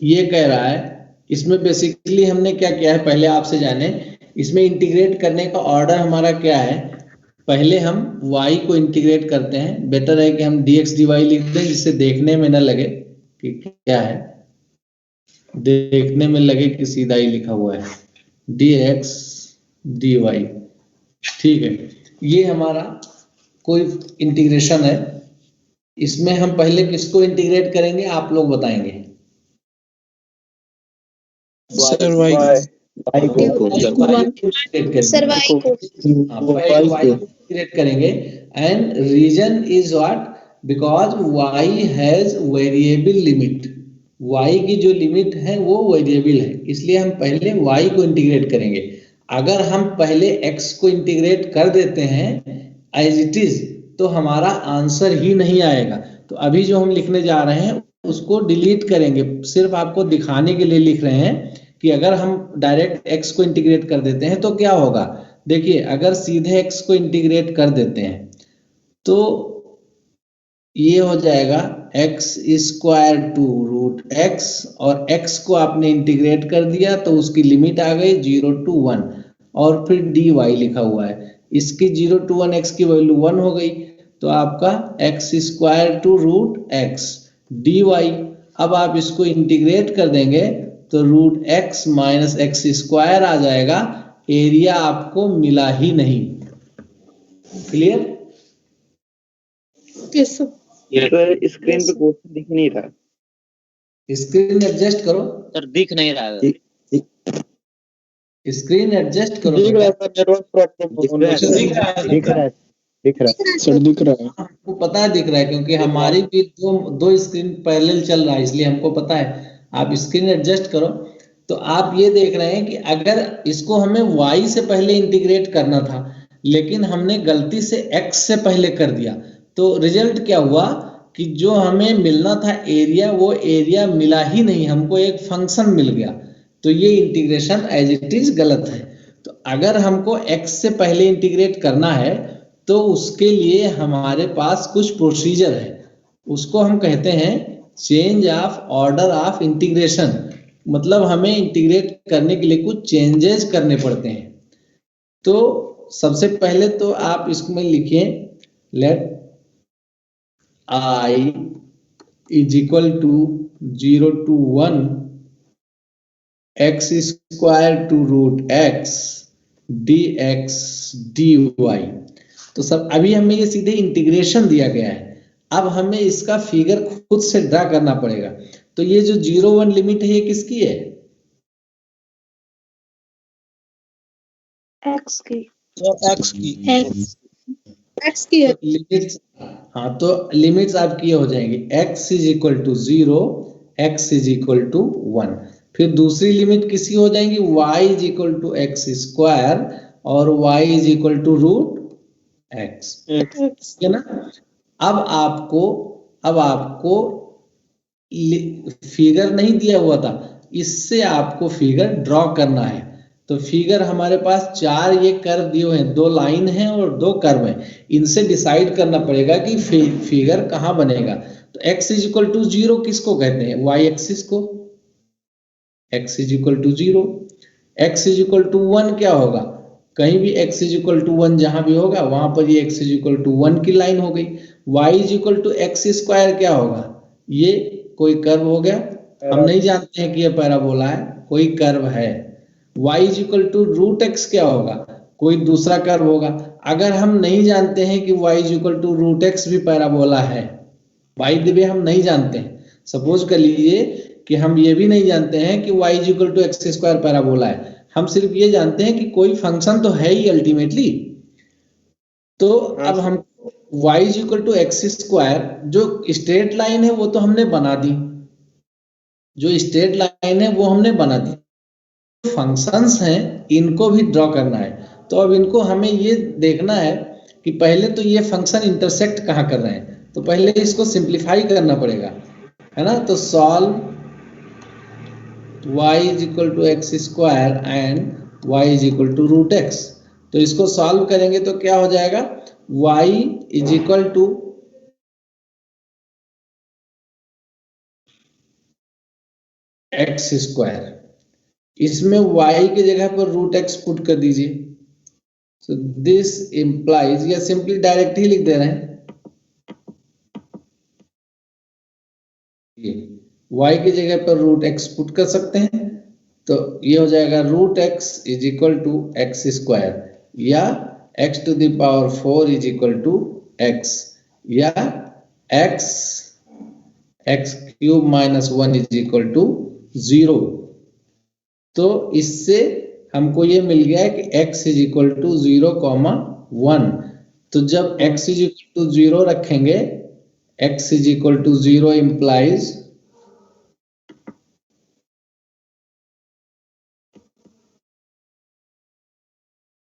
ये कह रहा है, इसमें बेसिकली हमने क्या किया है पहले आपसे जाने, इसमें इंटीग्रेट करने का ऑर्डर हमारा क्या है। पहले हम y को इंटीग्रेट करते हैं, बेटर है कि हम dx dy लिख दें जिससे देखने में न लगे कि क्या है, देखने में लगे कि सीधा ही लिखा हुआ है dx dy। ठीक है, ये हमारा कोई इंटीग्रेशन है। इसमें हम पहले किसको इंटीग्रेट करेंगे आप लोग बताएंगे। सर y इंटीग्रेट करेंगे and region is what, because y has variable limit. y की जो लिमिट है वो वेरिएबल है, इसलिए हम पहले y को इंटीग्रेट करेंगे। अगर हम पहले x को इंटीग्रेट कर देते हैं एज इट इज तो हमारा आंसर ही नहीं आएगा। तो अभी जो हम लिखने जा रहे हैं उसको डिलीट करेंगे, सिर्फ आपको दिखाने के लिए लिख रहे हैं कि अगर हम डायरेक्ट x को इंटीग्रेट कर देते हैं तो क्या होगा। देखिए, अगर सीधे x को इंटीग्रेट कर देते हैं तो ये हो जाएगा x square to root x, और x को आपने इंटीग्रेट कर दिया तो उसकी लिमिट आ गई 0 to 1 और फिर dy लिखा हुआ है। इसकी 0 to 1 x की वैल्यू 1 हो गई तो आपका x square to root x dy। अब आप इसको इंटीग्रेट कर देंगे तो root x minus x square आ जाएगा, एरिया आपको मिला ही नहीं। क्लियर? सर स्क्रीन पे क्वेश्चन दिख नहीं रहा। स्क्रीन एडजस्ट करो, सर दिख नहीं रहा है। स्क्रीन एडजस्ट करो। दिख रहा है सर, नेटवर्क प्रॉब्लम दिख रहा है सर दिख रहा है। हमको पता है दिख रहा है, क्योंकि हमारी भी दो स्क्रीन पैरेलल चल रहा है, इसलिए हमको पता है। आप स्क्रीन एडजस्ट करो तो आप ये देख रहे हैं कि अगर इसको हमें y से पहले इंटीग्रेट करना था लेकिन हमने गलती से x से पहले कर दिया, तो रिजल्ट क्या हुआ कि जो हमें मिलना था एरिया, वो एरिया मिला ही नहीं, हमको एक फंक्शन मिल गया। तो ये इंटीग्रेशन एज इट इज गलत है। तो अगर हमको x से पहले इंटीग्रेट करना है तो उसके लिए हमारे पास कुछ प्रोसीजर है, उसको हम कहते हैं change of order of integration. मतलब हमें इंटीग्रेट करने के लिए कुछ चेंजेस करने पड़ते हैं। तो सबसे पहले तो आप इसमें लिखिए let i is equal to 0 to 1 x square to root x dx dy। तो सब अभी हमें ये सीधे इंटीग्रेशन दिया गया है, अब हमें इसका फिगर खुद से ड्रा करना पड़ेगा। तो ये जो 0-1 लिमिट है ये किसकी है? x की x की है। लिमिट्स, हाँ तो लिमिट्स आपकी ये हो जाएंगी x is equal to 0, x is equal to 1। फिर दूसरी लिमिट किसी हो जाएंगी y is equal to x square और y is equal to root x, ठीक है ना। अब आपको फिगर नहीं दिया हुआ था, इससे आपको फिगर ड्रॉ करना है। तो फिगर हमारे पास 4 ये कर्व दिए हुए हैं, 2 लाइन हैं और 2 कर्व हैं, इनसे डिसाइड करना पड़ेगा कि फिगर कहाँ बनेगा। तो x इज इक्वल टू 0 किसको कहते हैं? y एक्सिस को। x is equal to 0, x is equal to 1 क्या होगा? कहीं भी x इज इक्वल टू 1 जहां भी होगा वहां पर ये x इज इक्वल टू 1 की लाइन हो गई। y is equal to x square क्या होगा? ये कोई कर्व हो गया, हम नहीं जानते हैं कि ये पैराबोला है, कोई कर्व है। y is equal to root X क्या होगा? कोई दूसरा कर्व होगा। अगर हम नहीं जानते हैं कि y is equal to root X भी पैराबोला है, बाय द वे हम नहीं जानते हैं, सपोज कर लीजिए कि हम ये भी नहीं जानते हैं कि y is equal to x square parabola है, हम सिर्फ ये जानते हैं कि कोई फंक्शन तो है ही अल्टीमेटली। तो अब हम y is equal to x square, जो स्ट्रेट लाइन है वो तो हमने बना दी, जो स्ट्रेट लाइन है वो हमने बना दी, फंक्शंस हैं इनको भी ड्रॉ करना है। तो अब इनको हमें ये देखना है कि पहले तो ये फंक्शन इंटरसेक्ट कहाँ कर रहे हैं, तो पहले इसको सिंप्लीफाई करना पड़ेगा, है ना। तो solve y is equal to x square and y is equal to root X. तो इसको सॉल्व करेंगे तो क्या हो जाएगा, y is equal to x square, इसमें y की जगह पर रूट एक्स पुट कर दीजिए। सो दिस इंप्लाइज, या सिंपली डायरेक्ट ही लिख दे रहे हैं, ये y की जगह पर रूट एक्स पुट कर सकते हैं, तो ये हो जाएगा root X is equal to x square, या x to the power 4 is equal to x, या x cube minus 1 is equal to 0। तो इससे हमको ये मिल गया है कि x इज इक्वल टू 0, 1। तो जब x इज इक्वल टू 0 रखेंगे, x is equal to 0 implies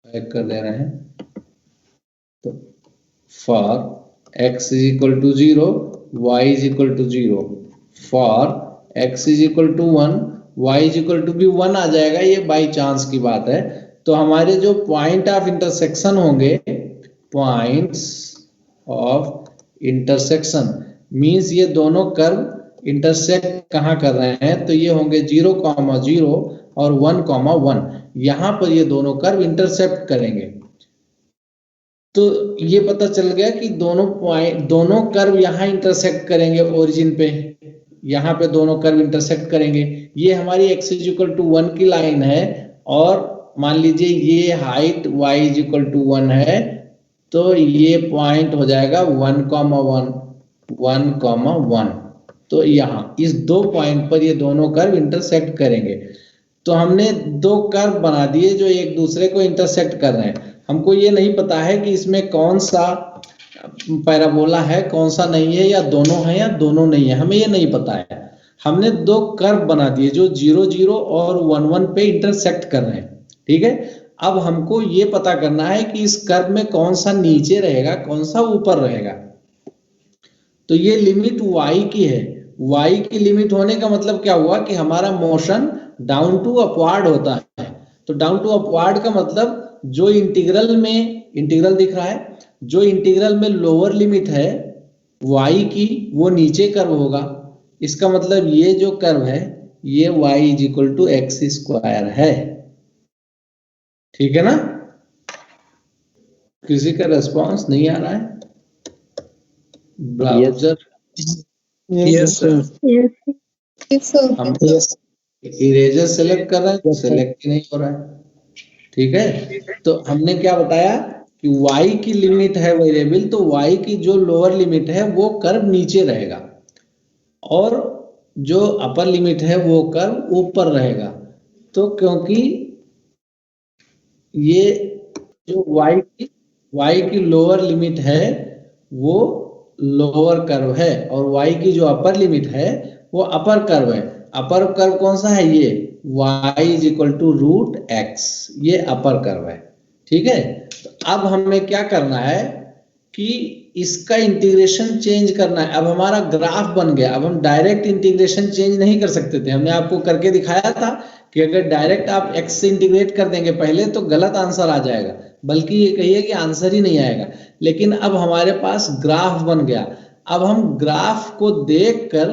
कर दे रहे हैं, तो for x is equal to 0, y is equal to 0, for x is equal to 1, y is equal to भी 1 आ जाएगा, ये बाई चांस की बात है। तो हमारे जो पॉइंट ऑफ इंटरसेक्शन होंगे, पॉइंट्स ऑफ इंटरसेक्शन मींस ये दोनों कर्व इंटरसेक्ट कहाँ कर रहे हैं, तो ये होंगे 0, 0 और 1, 1। यहां पर ये दोनों कर्व इंटरसेप्ट करेंगे। तो ये पता चल गया कि दोनों कर्व यहाँ इंटरसेक्ट करेंगे ओरिजिन पे, यहाँ पे दोनों कर्व इंटरसेक्ट करेंगे। ये हमारी x इज इक्वल टू 1 की लाइन है, और मान लीजिए ये height y is equal to 1 है, तो ये पॉइंट हो जाएगा 1, 1। तो यहाँ इस दो पॉइंट पर ये दोनों कर्व इंटरसेक्ट करेंगे। तो हमने दो कर्व बना दिए जो एक दूसरे को इंटरसेक्ट कर रहे हैं। हमको ये नहीं पता है कि इसमें कौन सा पैराबोला है, कौन सा नहीं है, या दोनों है या दोनों नहीं है, हमें ये नहीं पता है। हमने दो कर्व बना दिए जो 0, 0 और 1, 1 पे इंटरसेक्ट कर रहे हैं, ठीक है। अब हमको ये पता करना है कि इस कर्व में कौन सा नीचे रहेगा, कौन सा ऊपर रहेगा। तो ये लिमिट y की है। y की लिमिट होने का मतलब क्या हुआ कि हमारा मोशन डाउन टू अपवार्ड होता है। तो डाउन टू अपवार्ड का मतलब जो इंटीग्रल में, इंटीग्रल दिख रहा है, जो इंटीग्रल में लोअर लिमिट है y की, वो नीचे कर्व होगा। इसका मतलब ये जो कर्व है ये y is equal to x square है, ठीक है ना। किसी का रेस्पॉन्स नहीं आ रहा है? Browser yes sir. हम इरेजर सेलेक्ट कर रहे हैं, सेलेक्ट ही नहीं हो रहा है, ठीक है। तो हमने क्या बताया कि y की लिमिट है वेरिएबल, तो y की जो लोअर लिमिट है वो कर्व नीचे रहेगा, और जो अपर लिमिट है वो कर्व ऊपर रहेगा। तो क्योंकि ये जो y की लोअर लिमिट है वो लोअर कर्व है, और y की जो अपर लिमिट है वो अपर कर्व है। अपर कर्व कौन सा है, ये y is equal to root X, ये अपर कर्व है, ठीक है। तो अब हमें क्या करना है कि इसका इंटीग्रेशन चेंज करना है। अब हमारा ग्राफ बन गया। अब हम डायरेक्ट इंटीग्रेशन चेंज नहीं कर सकते थे, हमने आपको करके दिखाया था कि अगर डायरेक्ट आप x से इंटीग्रेट कर देंगे पहले तो गलत आंसर आ जाएगा, बल्कि ये कहिए कि आंसर ही नहीं आएगा। लेकिन अब हमारे पास ग्राफ बन गया। अब हम ग्राफ को देखकर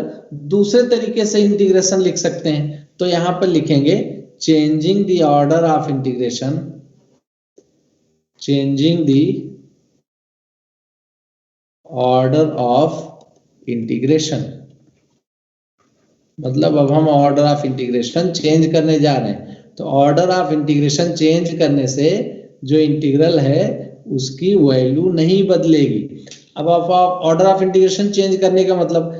दूसरे तरीके से इंटीग्रेशन लिख सकते हैं। तो यहां पर लिखेंगे changing the order of integration, changing the order of integration, मतलब अब हम ऑर्डर ऑफ इंटीग्रेशन चेंज करने जा रहे हैं। तो ऑर्डर ऑफ इंटीग्रेशन चेंज करने से जो इंटीग्रल है उसकी वैल्यू नहीं बदलेगी। अब आप ऑर्डर ऑफ इंटीग्रेशन चेंज करने का मतलब,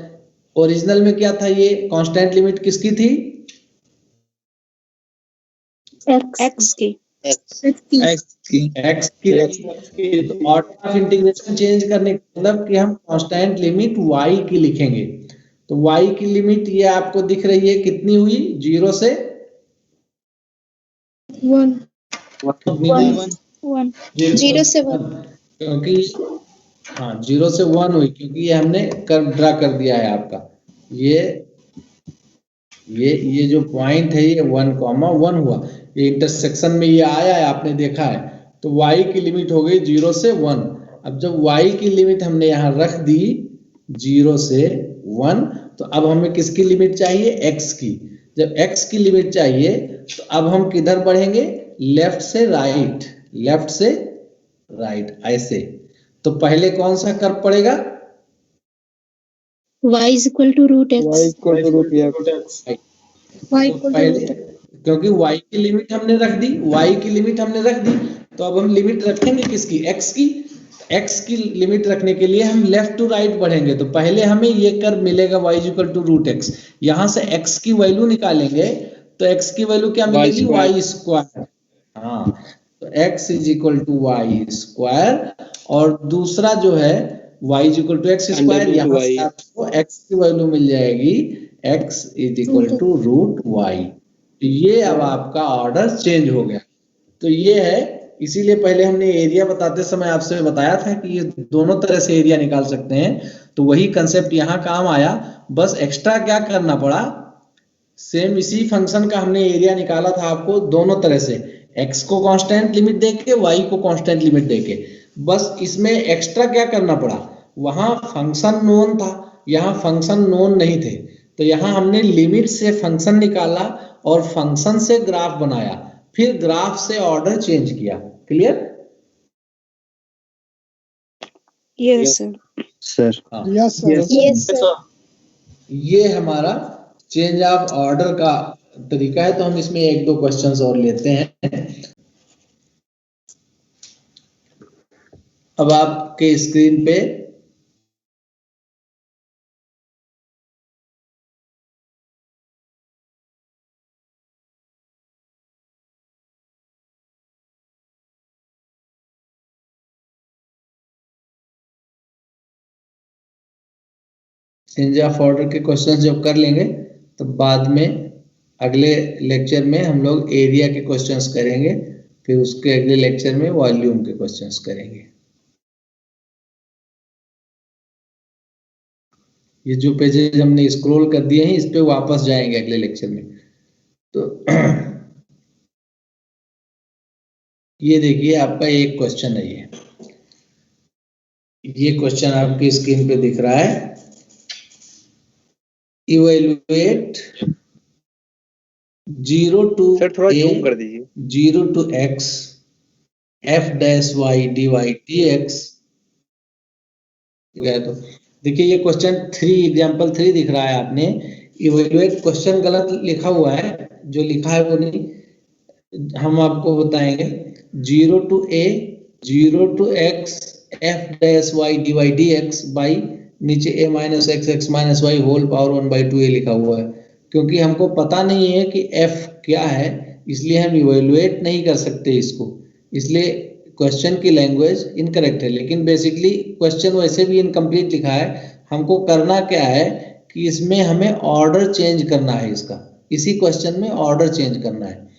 ओरिजिनल में क्या था, ये कांस्टेंट लिमिट किसकी थी, एक्स की। एक्स की। तो ऑर्डर ऑफ इंटीग्रेशन चेंज करने का मतलब कि हम कांस्टेंट लिमिट y की लिखेंगे। तो y की लिमिट ये आपको दिख रही है, कितनी हुई, 0 से 1, 0 से 1। क्योंकि हाँ 0 से 1 हुई, क्योंकि ये हमने कर्व ड्रा कर दिया है आपका। ये जो पॉइंट है ये 1,1 हुआ, ये इंटरसेक्शन में ये आया है, आपने देखा है। तो y की लिमिट हो गई 0 से 1। अब जब y की लिमिट हमने यहाँ रख दी 0 से 1, तो अब हमें किसकी लिमिट चाहिए? x की। जब x की लिमिट चाहिए तो अब हम किधर बढ़ेंगे? लेफ्ट से राइट, लेफ्ट से राइट, ऐसे। तो पहले कौन सा कर्व पड़ेगा? y is equal to root x. y equal to root x. y तो equal to पहले, root x. क्योंकि y की लिमिट हमने रख दी, y की लिमिट हमने रख दी, तो अब हम लिमिट रखेंगे किसकी? x की। x की लिमिट रखने के लिए हम लेफ्ट टू राइट बढ़ेंगे। तो पहले हमें ये कर्व मिलेगा y equal to root X. यहाँ से x की वैल्यू निकालेंगे तो x की वैल्यू क्या मिलेगी? y square. हाँ, तो x is equal to Y square, और दूसरा जो है y is equal to x square, यहाँ से आपको x की वैल्यू मिल जाएगी x is equal to root Y. ये अब आपका ऑर्डर चेंज हो गया। तो ये है, इसीलिए पहले हमने एरिया बताते समय आपसे बताया था कि ये दोनों तरह से एरिया निकाल सकते हैं। तो वही कंसेप्ट यहाँ काम आया, बस एक्स्ट्रा क्या करना पड़ा? सेम इसी फंक्शन का हमने एरिया निकाला था आपको दोनों तरह से, x को कांस्टेंट लिमिट देके, y को कांस्टेंट लिमिट देके। बस इसमें एक्स्ट्रा क्या करना पड़ा? वहां फंक्शन नोन था, यहाँ फंक्शन नोन नहीं थे, तो यहाँ हमने लिमिट से फंक्शन निकाला और फंक्शन से ग्राफ बनाया, फिर ग्राफ से ऑर्डर चेंज किया। Clear? Yes sir. Sir Yes sir. ये हमारा चेंज ऑफ ऑर्डर का तरीका है। तो हम इसमें एक दो क्वेश्चंस और लेते हैं। अब आपके स्क्रीन पे चेंज ऑफ ऑर्डर के क्वेश्चंस जब कर लेंगे तो बाद में अगले लेक्चर में हम लोग एरिया के क्वेश्चंस करेंगे, फिर उसके अगले लेक्चर में वॉल्यूम के क्वेश्चंस करेंगे। ये जो पेजेस हमने स्क्रॉल कर दिए हैं इस पे वापस जाएंगे अगले लेक्चर में। तो ये देखिए आपका एक क्वेश्चन है, ये क्वेश्चन आपकी स्क्रीन पे दिख रहा है। इवेलुएट 0 to सर थोड़ा a, जूम कर दीजिए। 0 to x f dash y dy dx। तो देखिए ये क्वेश्चन 3 एग्जाम्पल 3 दिख रहा है आपने। इवेलुएट क्वेश्चन गलत लिखा हुआ है, जो लिखा है वो नहीं, हम आपको बताएंगे। 0 to a 0 to x f dash y dy dx by नीचे a minus X X minus Y whole power 1/2 लिखा हुआ है। क्योंकि हमको पता नहीं है कि f क्या है, इसलिए हम इवेलुएट नहीं कर सकते इसको, इसलिए क्वेश्चन की लैंग्वेज इनकरेक्ट है। लेकिन बेसिकली क्वेश्चन वैसे भी इनकम्प्लीट लिखा है। हमको करना क्या है कि इसमें हमें ऑर्डर चेंज करना है, इसका इसी क्वेश्चन में ऑर्डर चेंज करना है।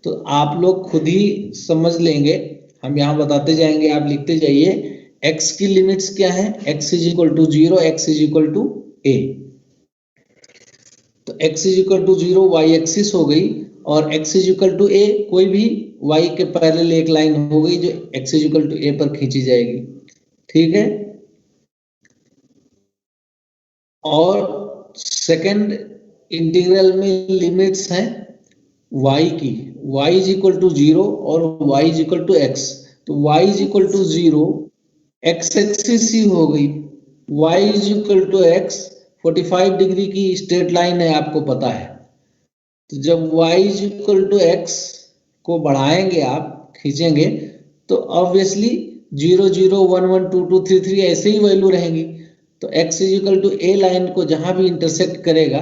तो आप लोग खुद ही समझ लेंगे, हम यहाँ बताते जाएंगे, आप लिखते जाइए। x की लिमिट्स क्या है? x is equal to 0, x is equal to a। तो x is equal to 0 y axis हो गई, और x is equal to a कोई भी y के पैरेलल एक लाइन हो गई जो x is equal to a पर खींची जाएगी। ठीक है। और सेकंड इंटीग्रल में लिमिट्स हैं y की, y इज इक्वल टू 0 और y is equal to x। तो y is equal to 0 x axis ही हो गई, y is equal to x 45 degree की स्ट्रेट लाइन है, आपको पता है। तो जब y is equal to x को बढ़ाएंगे, आप खींचेंगे, तो ऑब्वियसली 0 0 1 1 2 2 3 3 ऐसे ही वैल्यू रहेंगी। तो x is equal to a line को जहां भी इंटरसेक्ट करेगा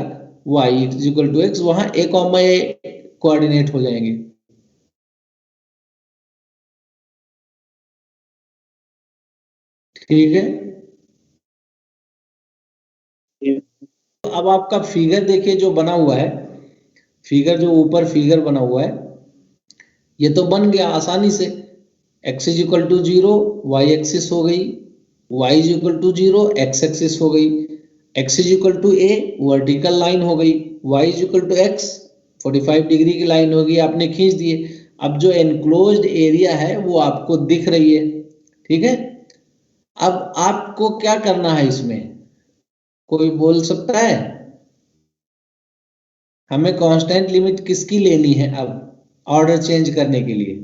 y is equal to x, वहां a कॉमा a कोऑर्डिनेट हो जाएंगे। ठीक है। अब आपका फिगर देखिए जो बना हुआ है, फिगर जो ऊपर फिगर बना हुआ है, ये तो बन गया आसानी से। x is equal to 0, y axis हो गई, y is equal to 0, x axis हो गई, x is equal to a, vertical line हो गई, y is equal to x, 45 degree की लाइन होगी, आपने खींच दिए। अब जो एनक्लोज्ड एरिया है वो आपको दिख रही है, ठीक है। अब आपको क्या करना है इसमें, कोई बोल सकता है? हमें कांस्टेंट लिमिट किसकी लेनी है अब ऑर्डर चेंज करने के लिए?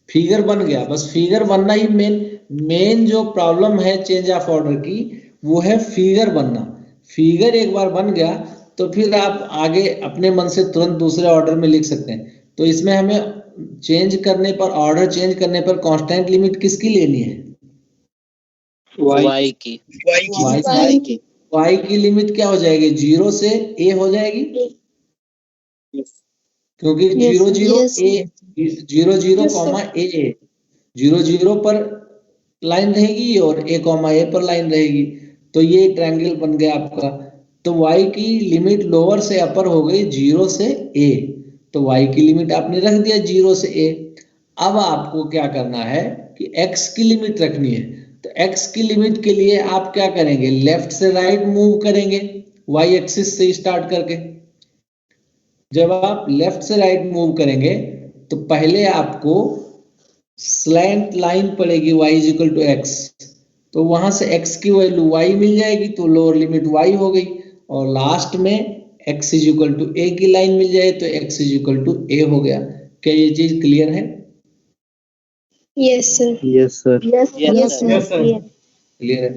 फिगर बन गया, बस फिगर बनना ही मेन जो प्रॉब्लम है चेंज ऑफ ऑर्डर की वो है फिगर बनना। फिगर एक बार बन गया तो फिर आप आगे अपने मन से तुरंत दूसरे ऑर्डर में लिख सकते हैं। तो इसमें हमें चेंज करने पर, ऑर्डर चेंज करने पर कांस्टेंट लिमिट किसकी लेनी है? y की y की लिमिट क्या हो जाएगी? 0 से a हो जाएगी, क्योंकि 0 0 a 0 0 कॉमा a 0 0 पर लाइन रहेगी और a कॉमा a पर लाइन रहेगी। तो ये ट्रायंगल बन गया आपका। तो y की लिमिट लोअर से अपर हो गई 0 से a, तो y की लिमिट आपने रख दिया 0 से a। अब आपको क्या करना है कि x की लिमिट रखनी है। तो x की लिमिट के लिए आप क्या करेंगे? लेफ्ट से राइट मूव करेंगे y एक्सिस से स्टार्ट करके। जब आप लेफ्ट से राइट मूव करेंगे तो पहले आपको स्लैंट लाइन पड़ेगी y is equal to x, तो वहां से x की वैल्यू y मिल जाएगी, तो लोअर लिमिट y हो गई, और लास्ट में x is equal to a की लाइन मिल जाए तो x is equal to a हो गया। क्या ये चीज क्लियर है? Yes, sir. Yes sir. Yes, sir. Clear है।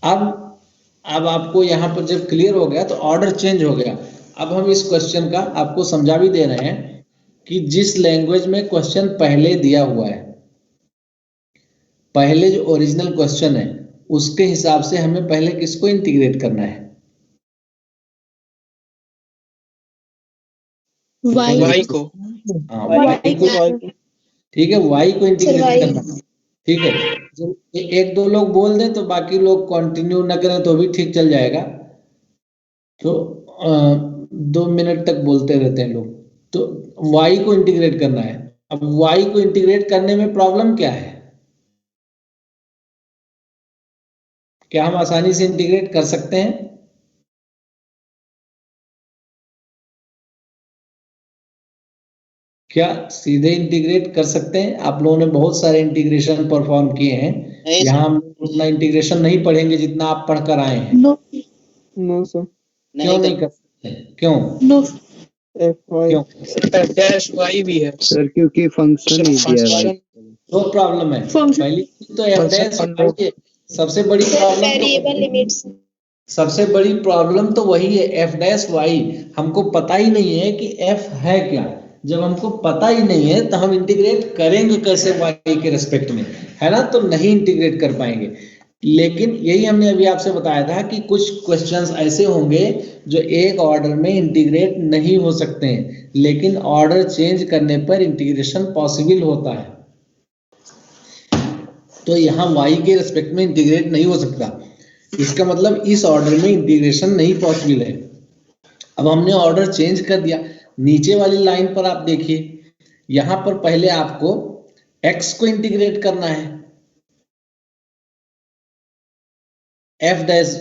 अब आपको यहाँ पर जब क्लियर हो गया तो ऑर्डर चेंज हो गया। अब हम इस क्वेश्चन का आपको समझा भी दे रहे हैं कि जिस लैंग्वेज में क्वेश्चन पहले दिया हुआ है, पहले जो ओरिजिनल क्वेश्चन है उसके हिसाब से हमें पहले किसको इंटीग्रेट करना है? Y को हाँ, y को, ठीक है, y को इंटीग्रेट करना है, ठीक है। जब एक दो लोग बोल दें तो बाकी लोग कंटिन्यू न करें तो भी ठीक चल जाएगा। तो 2 मिनट तक बोलते रहते हैं लोग। तो y को इंटीग्रेट करना है। अब y को इंटीग्रेट करने में प्रॉब्लम क्या है? क्या हम आसानी से इंटीग्रेट कर सकते हैं? क्या सीधे इंटीग्रेट कर सकते हैं? आप लोगों ने बहुत सारे इंटीग्रेशन परफॉर्म किए हैं, यहाँ हम उतना इंटीग्रेशन नहीं पढ़ेंगे जितना आप पढ़कर आए हैं। No. No sir. क्यों नहीं कर सकते? क्यों? No. क्यों? डैश y भी है सर क्योंकि फंक्शन ही दिया है भाई। दो प्रॉब्लम है। Function. पहली तो f डैश y, सबसे बड़ी प्रॉब्लम Variable limits. सबसे बड़ी प्रॉब्लम तो वही है, f डैश y। हमको पता ही नहीं है कि f है क्या। जब हमको पता ही नहीं है तो हम इंटीग्रेट करेंगे कैसे y के रिस्पेक्ट में, है ना? तो नहीं इंटीग्रेट कर पाएंगे। लेकिन यही हमने अभी आपसे बताया था कि कुछ क्वेश्चंस ऐसे होंगे जो एक ऑर्डर में इंटीग्रेट नहीं हो सकते हैं, लेकिन ऑर्डर चेंज करने पर इंटीग्रेशन पॉसिबल होता है। तो यहाँ y के रिस्पेक्ट में इंटीग्रेट नहीं हो सकता, इसका मतलब इस ऑर्डर में इंटीग्रेशन नहीं पॉसिबल है। अब हमने ऑर्डर चेंज कर दिया। नीचे वाली लाइन पर आप देखिए, यहां पर पहले आपको x को इंटीग्रेट करना है, f डैश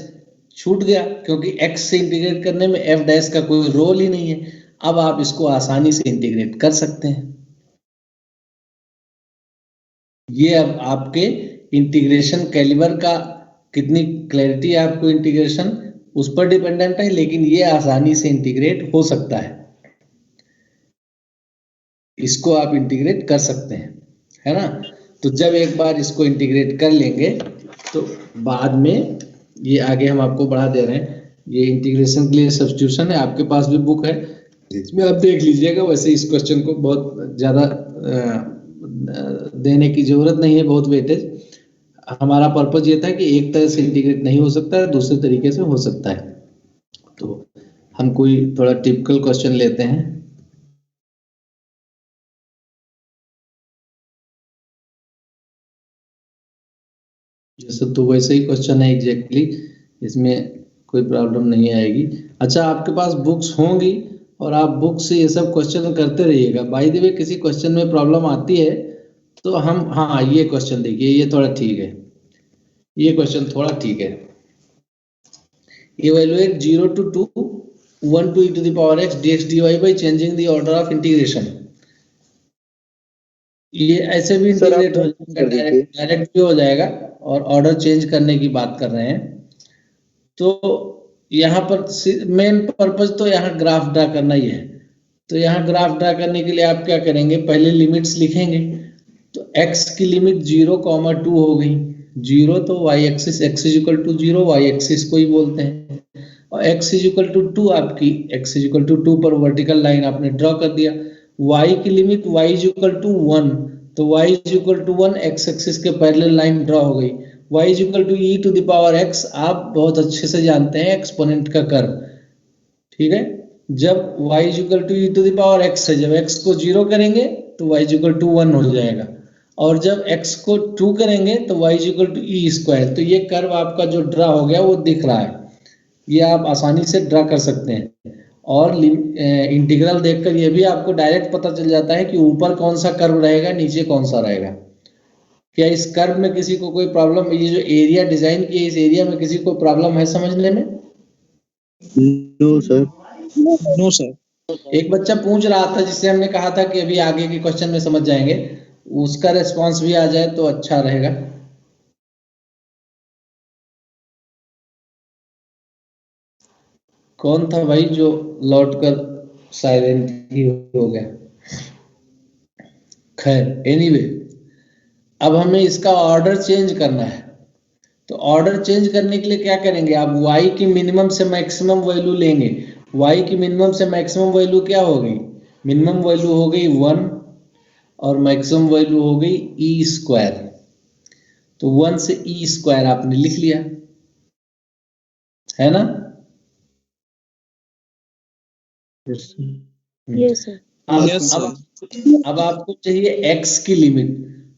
छूट गया क्योंकि x से इंटीग्रेट करने में f डैश का कोई रोल ही नहीं है। अब आप इसको आसानी से इंटीग्रेट कर सकते हैं। ये अब आपके इंटीग्रेशन कैलिबर का कितनी क्लैरिटी है आपको इंटीग्रेशन उस पर डिपेंडेंट है, लेकिन ये आसानी से इंटीग्रेट हो सकता है। इसको आप इंटीग्रेट कर सकते हैं, है ना? तो जब एक बार इसको इंटीग्रेट कर लेंगे तो बाद में ये आगे हम आपको बढ़ा दे रहे हैं। ये इंटीग्रेशन के लिए सब्स्टिट्यूशन है, आपके पास भी बुक है, इसमें आप देख लीजिएगा। वैसे इस क्वेश्चन को बहुत ज़्यादा देने की जरूरत नहीं है, बहुत वेटेज। हमारा पर्पज ये था कि एक तरह से इंटीग्रेट नहीं हो सकता है, दूसरे तरीके से हो सकता है। तो हम कोई थोड़ा टिपिकल क्वेश्चन लेते हैं। जैसे तो वैसे ही क्वेश्चन है एग्जैक्टली, इसमें कोई प्रॉब्लम नहीं आएगी। अच्छा, आपके पास बुक्स होंगी और आप बुक से ये सब क्वेश्चन करते रहिएगा। बाय द वे, किसी क्वेश्चन में प्रॉब्लम आती है तो हम, हाँ ये क्वेश्चन देखिए, ये थोड़ा ठीक है, ये क्वेश्चन थोड़ा ठीक है। Evaluate 0 to 2 1 to e to the power x dx dy by changing the order of integration। ये ऐसे भी सर, आप इंटीग्रेट हो जाएगा, कर दीजिए। डायरेक्ट भी हो जाएगा, और ऑर्डर चेंज करने की बात कर रहे हैं। तो यहाँ पर मेन पर्पज तो यहाँ ग्राफ ड्रा करना ही है। तो यहाँ ग्राफ ड्रा करने के लिए आप क्या करेंगे, पहले लिमिट्स लिखेंगे। तो x की लिमिट 0,2 हो गई। 0 तो y axis, x is equal to 0 y axis को ही बोलते हैं, और x इज इक्वल टू 2 आपकी, x इज इक्वल टू 2 पर वर्टिकल लाइन आपने ड्रॉ कर दिया। y की limit y is equal to 1, तो y is equal to 1 x axis के पैरेलल लाइन ड्रॉ हो गई। y is equal to e to the power x, आप बहुत अच्छे से जानते हैं एक्सपोनेंट का कर्व, ठीक है। जब y is equal to e to the power x है, जब x को 0 करेंगे तो y इज इक्वल टू 1 हो जाएगा, और जब x को 2 करेंगे तो y is equal to e square. तो ये कर्व आपका जो ड्रा हो गया वो दिख रहा है, ये आप आसानी से ड्रा कर सकते हैं। और इंटीग्रल देखकर ये भी आपको डायरेक्ट पता चल जाता है कि ऊपर कौन सा कर्व रहेगा, नीचे कौन सा रहेगा। क्या इस कर्व में किसी को कोई प्रॉब्लम, ये जो एरिया डिजाइन किया इस एरिया में किसी को प्रॉब्लम है समझने में? No sir. No sir. एक बच्चा पूछ रहा था जिससे हमने कहा था कि अभी आगे के क्वेश्चन में समझ जाएंगे, उसका रिस्पांस भी आ जाए तो अच्छा रहेगा। कौन था भाई जो लौट कर साइलेंट ही हो गया? खैर एनीवे, अब हमें इसका ऑर्डर चेंज करना है। तो ऑर्डर चेंज करने के लिए क्या करेंगे, आप y की मिनिमम से मैक्सिमम वैल्यू लेंगे। y की मिनिमम से मैक्सिमम वैल्यू क्या हो गई? मिनिमम वैल्यू हो गई 1 और मैक्सिमम वैल्यू हो गई ई स्क्वायर। तो 1 से ई स्क्वायर आपने लिख लिया, है ना? Yes sir. अब आपको चाहिए x की लिमिट।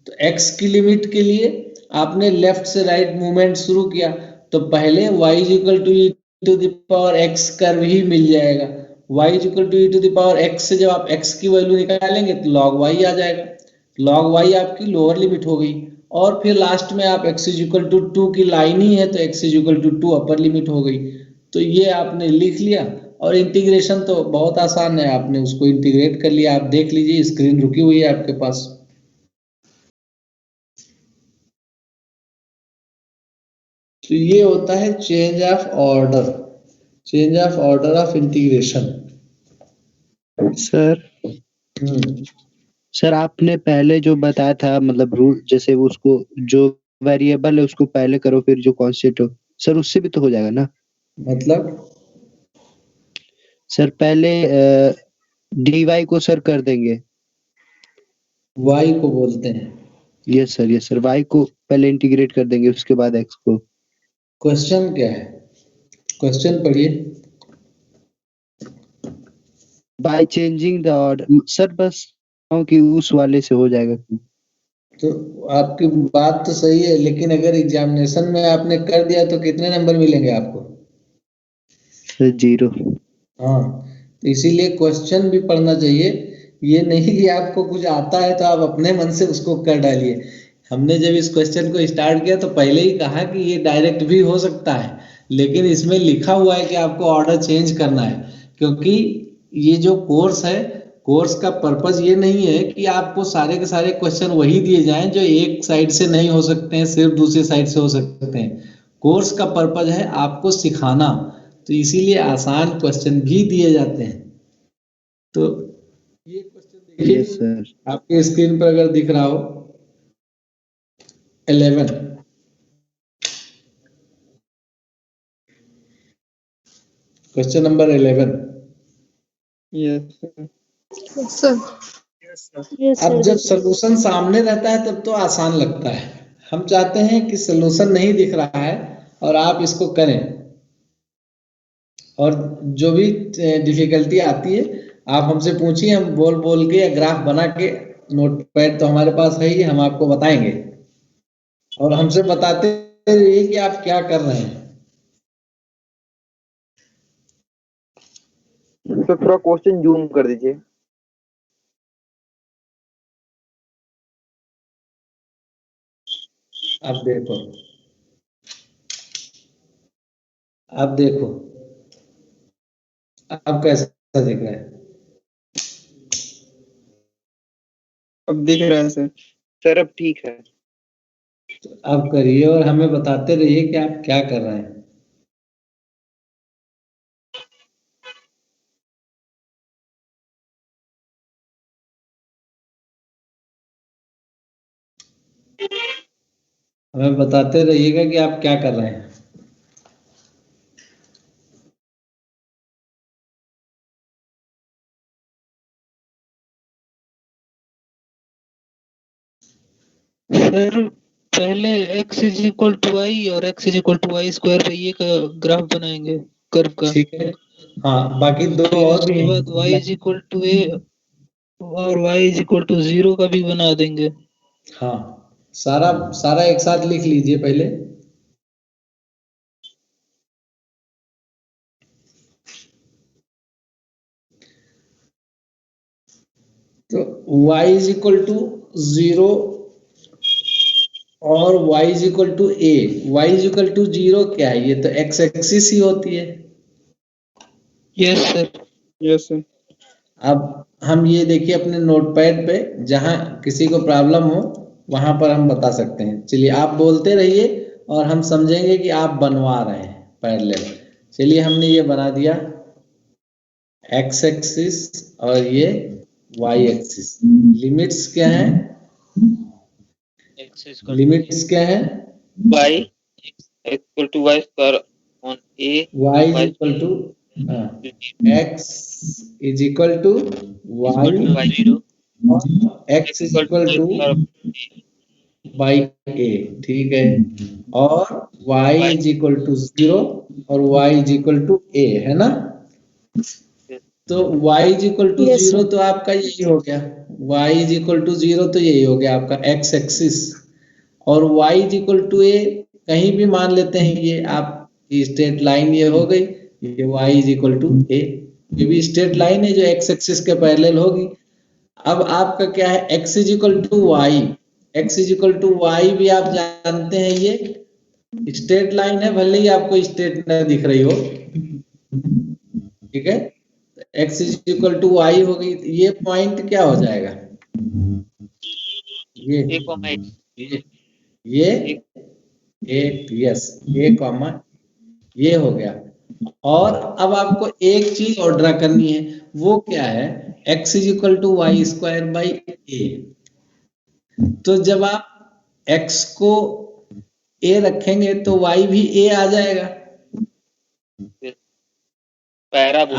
तो x की लिमिट के लिए आपने लेफ्ट से राइट मूवमेंट शुरू किया, तो पहले y is equal to e to the power x curve ही मिल जाएगा। y is equal to e to the power x से जब आप x की वैल्यू निकालेंगे तो log y आ जाएगा। log y आपकी लोअर लिमिट हो गई, और फिर लास्ट में आप x इज इक्वल टू 2 की लाइन ही है तो x is equal to 2 upper limit हो गई। तो ये आपने लिख लिया, और इंटीग्रेशन तो बहुत आसान है, आपने उसको इंटीग्रेट कर लिया। आप देख लीजिए स्क्रीन रुकी हुई है आपके पास। तो ये होता है change of order, change of order of integration. Sir sir आपने पहले जो बताया था, मतलब रूल, जैसे उसको जो वेरिएबल है उसको पहले करो फिर जो कांस्टेंट हो, सर उससे भी तो हो जाएगा ना? मतलब सर पहले dy को सर कर देंगे। y को बोलते हैं। यस सर, y को पहले इंटीग्रेट कर देंगे, उसके बाद x को। क्वेश्चन क्या है? क्वेश्चन पढ़िए। By changing the order, sir बस कि उस वाले से हो जाएगा। तो आपकी बात तो सही है, लेकिन अगर एग्जामिनेशन में आपने कर दिया तो कितने नंबर मिलेंगे आपको? सर 0। हाँ, तो इसीलिए क्वेश्चन भी पढ़ना चाहिए। ये नहीं कि आपको कुछ आता है तो आप अपने मन से उसको कर डालिए। हमने जब इस क्वेश्चन को स्टार्ट किया तो पहले ही कहा कि ये डायरेक्ट भी हो सकता है, लेकिन इसमें लिखा हुआ है कि आपको ऑर्डर चेंज करना है। क्योंकि ये जो कोर्स है, कोर्स का पर्पज ये नहीं है कि आपको सारे के सारे क्वेश्चन वही दिए जाएं जो एक साइड से नहीं हो सकते हैं, सिर्फ दूसरी साइड से हो सकते हैं। कोर्स का पर्पज है आपको सिखाना, तो इसीलिए आसान क्वेश्चन भी दिए जाते हैं। तो ये क्वेश्चन देखिए, यस सर। आपके स्क्रीन पर अगर दिख रहा हो 11, क्वेश्चन नंबर 11। सर। अब जब सलूशन सामने रहता है तब तो आसान लगता है। हम चाहते हैं कि सलूशन नहीं दिख रहा है और आप इसको करें, और जो भी डिफिकल्टी आती है आप हमसे पूछिए, हम बोल बोल के या ग्राफ बना के, नोटपैड तो हमारे पास है ही, हम आपको बताएंगे, और हमसे बताते रहिए कि आप क्या कर रहे हैं। तो थोड़ा क्वेश्चन जूम कर दीजिए। अब देखो, अब देखो, अब कैसा दिख रहा है? अब दिख रहा है सर। सर अब ठीक है। तो अब करिए और हमें बताते रहिए कि आप क्या कर रहे हैं। हमें बताते रहिएगा कि आप क्या कर रहे हैं। सर पहले x is equal to y और x is equal to Y square पे ये का ग्राफ बनाएंगे कर्व का। ठीक है, हाँ, बाकी दो फिर और भी उसके बाद y हैं। इज इक्वल टू ए और y इज इक्वल टू 0 का भी बना देंगे। हाँ, सारा सारा एक साथ लिख लीजिए पहले। तो y इज इक्वल टू 0 और y is equal to a. y is equal to 0 क्या है? ये तो x एक्सिस ही होती है। Yes sir. Yes sir. अब हम ये देखिए अपने नोटपैड पे, जहाँ किसी को प्रॉब्लम हो वहां पर हम बता सकते हैं। चलिए आप बोलते रहिए और हम समझेंगे कि आप बनवा रहे हैं पैरेलल। चलिए हमने ये बना दिया x एक्सिस और ये y एक्सिस। लिमिट्स क्या है? लिमिट्स क्या है? y equal to y square on a y is equal to x is equal to y और x is equal to by a. ठीक है, और y इज इक्वल टू 0 और y is equal to a, है ना? तो y is equal to Yes, 0 तो आपका यही हो गया। y इज इक्वल टू 0 तो यही हो गया आपका x एक्सिस, और y is equal to a कहीं भी मान लेते हैं। ये आप स्ट्रेट लाइन ये हो गई, ये y is equal to a, ये भी स्ट्रेट लाइन है जो x एक्सिस के पैरेलल होगी। अब आपका क्या है? x is equal to y. x is equal to y भी आप जानते हैं, ये स्ट्रेट लाइन है, भले ही आपको स्ट्रेट न दिख रही हो। ठीक है, x is equal to y हो गई। ये पॉइंट क्या हो जाएगा? ये यस, a कॉमा ये हो गया। और अब आपको एक चीज और ड्रा करनी है, वो क्या है? x is equal to Y square by a. तो जब आप x को a रखेंगे तो y भी a आ जाएगा।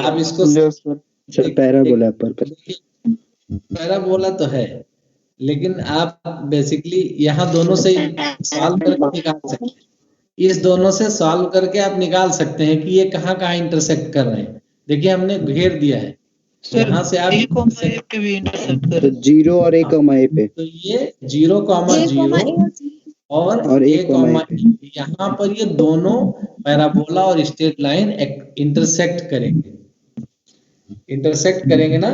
आप इसको सर पैराबोला पर पैराबोला तो है, लेकिन आप बेसिकली यहाँ दोनों से सॉल्व करके निकाल सकते हैं। इस दोनों से सॉल्व करके आप निकाल सकते हैं कि ये कहाँ कहाँ इंटरसेक्ट कर रहे हैं। देखिए हमने घेर दिया है, यहाँ से आप पे भी इंटरसेक्ट तो कर 0 और a कॉमा a पे, तो ये 0, 0 और a a कॉमा a पे। यहाँ पर ये दोनों पैराबोला और स्ट्रेट लाइन इंटरसेक्ट करेंगे। इंटरसेक्ट करेंगे ना?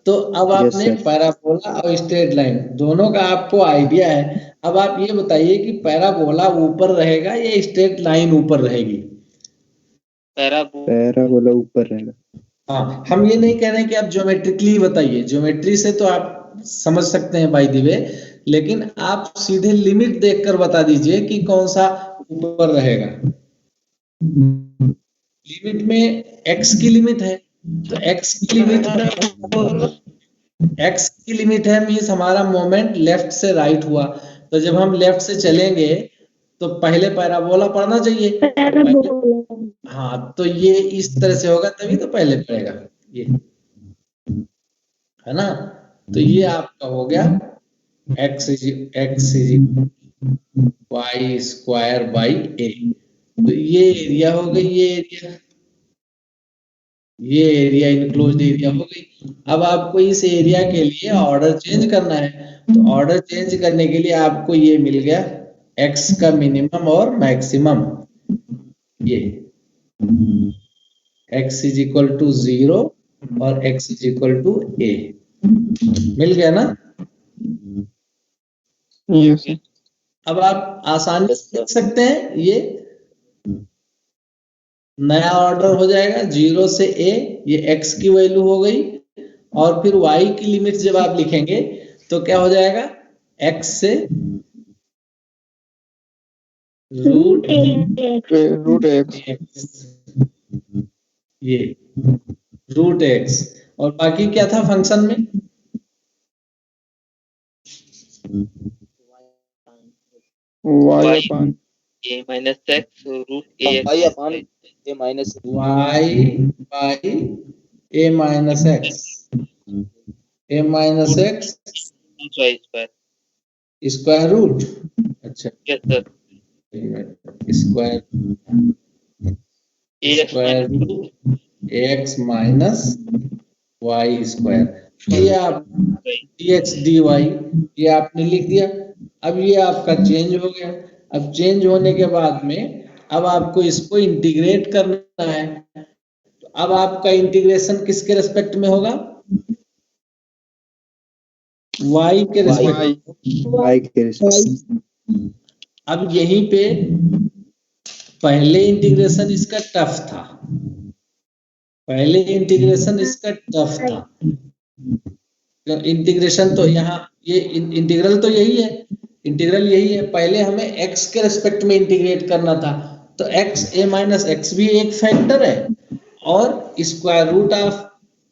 तो अब आपने sir. पैराबोला और स्ट्रेट लाइन दोनों का आपको आइडिया है। अब आप ये बताइए कि पैराबोला ऊपर रहेगा या स्ट्रेट लाइन ऊपर रहेगी? पैराबोला ऊपर रहेगा। हाँ, हम ये नहीं कह रहे हैं कि आप ज्योमेट्रिकली बताइए, ज्योमेट्री से तो आप समझ सकते हैं बाय द वे, लेकिन आप सीधे लिमिट देखकर बता दीजिए कि कौन सा ऊपर रहेगा। लिमिट में x की लिमिट है, तो x की लिमिट है मीन्स हमारा मोमेंट लेफ्ट से राइट हुआ। तो जब हम लेफ्ट से चलेंगे तो पहले पैराबोला पढ़ना चाहिए। हाँ, तो ये इस तरह से होगा तभी तो पहले पड़ेगा, ये है ना? तो ये आपका हो गया x is y square by a. तो ये एरिया हो गई, ये एरिया इनक्लोज्ड एरिया हो गई। अब आपको इस एरिया के लिए ऑर्डर चेंज करना है, तो ऑर्डर चेंज करने के लिए आपको ये मिल गया x का मिनिमम और मैक्सिमम। ये x इज इक्वल टू 0 और x is equal to a मिल गया ना? Yes, sir. अब आप आसानी से लिख सकते हैं, ये नया ऑर्डर हो जाएगा 0 से a, ये x की वैल्यू हो गई, और फिर y की लिमिट जब आप लिखेंगे तो क्या हो जाएगा, x से रूट Root x. x, ये रूट x, और बाकी क्या था फंक्शन में, Y upon a minus x root ax y upon a minus y by a minus x, a minus x y square. Square root, अच्छा Yes sir. Square ax square root x minus Y square, ये आप dx dy ये आपने लिख दिया। अब ये आपका चेंज हो गया। अब चेंज होने के बाद में अब आपको इसको इंटीग्रेट करना है, तो अब आपका इंटीग्रेशन किसके रेस्पेक्ट में होगा, y के रेस्पेक्ट। y के रिस्पेक्ट। अब यहीं पे पहले इंटीग्रेशन इसका टफ था, पहले इंटीग्रेशन इसका टफ था, तो इंटीग्रेशन तो यहाँ ये इंटीग्रल तो यही है, इंटीग्रल यही है। पहले हमें x के रेस्पेक्ट में इंटीग्रेट करना था, तो x a माइनस एक्स भी एक फैक्टर है, और स्क्वायर रूट ऑफ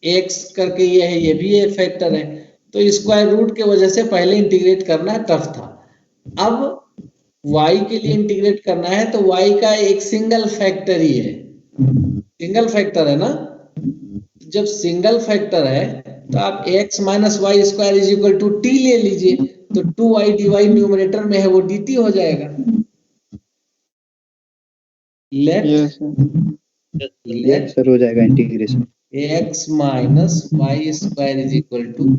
x करके ये है, ये भी एक फैक्टर है। तो स्क्वायर रूट के वजह से पहले इंटीग्रेट करना टफ था। अब y के लिए इंटीग्रेट करना है तो y का एक सिंगल फैक्टर ही है, सिंगल फैक्टर है ना। जब सिंगल फैक्टर है तो आप x minus Y square is equal to t ले लीजिए, तो 2y dy न्यूमरेटर में है वो dt हो जाएगा। Let Yes, sir. Let sir हो जाएगा integration. x minus Y square is equal to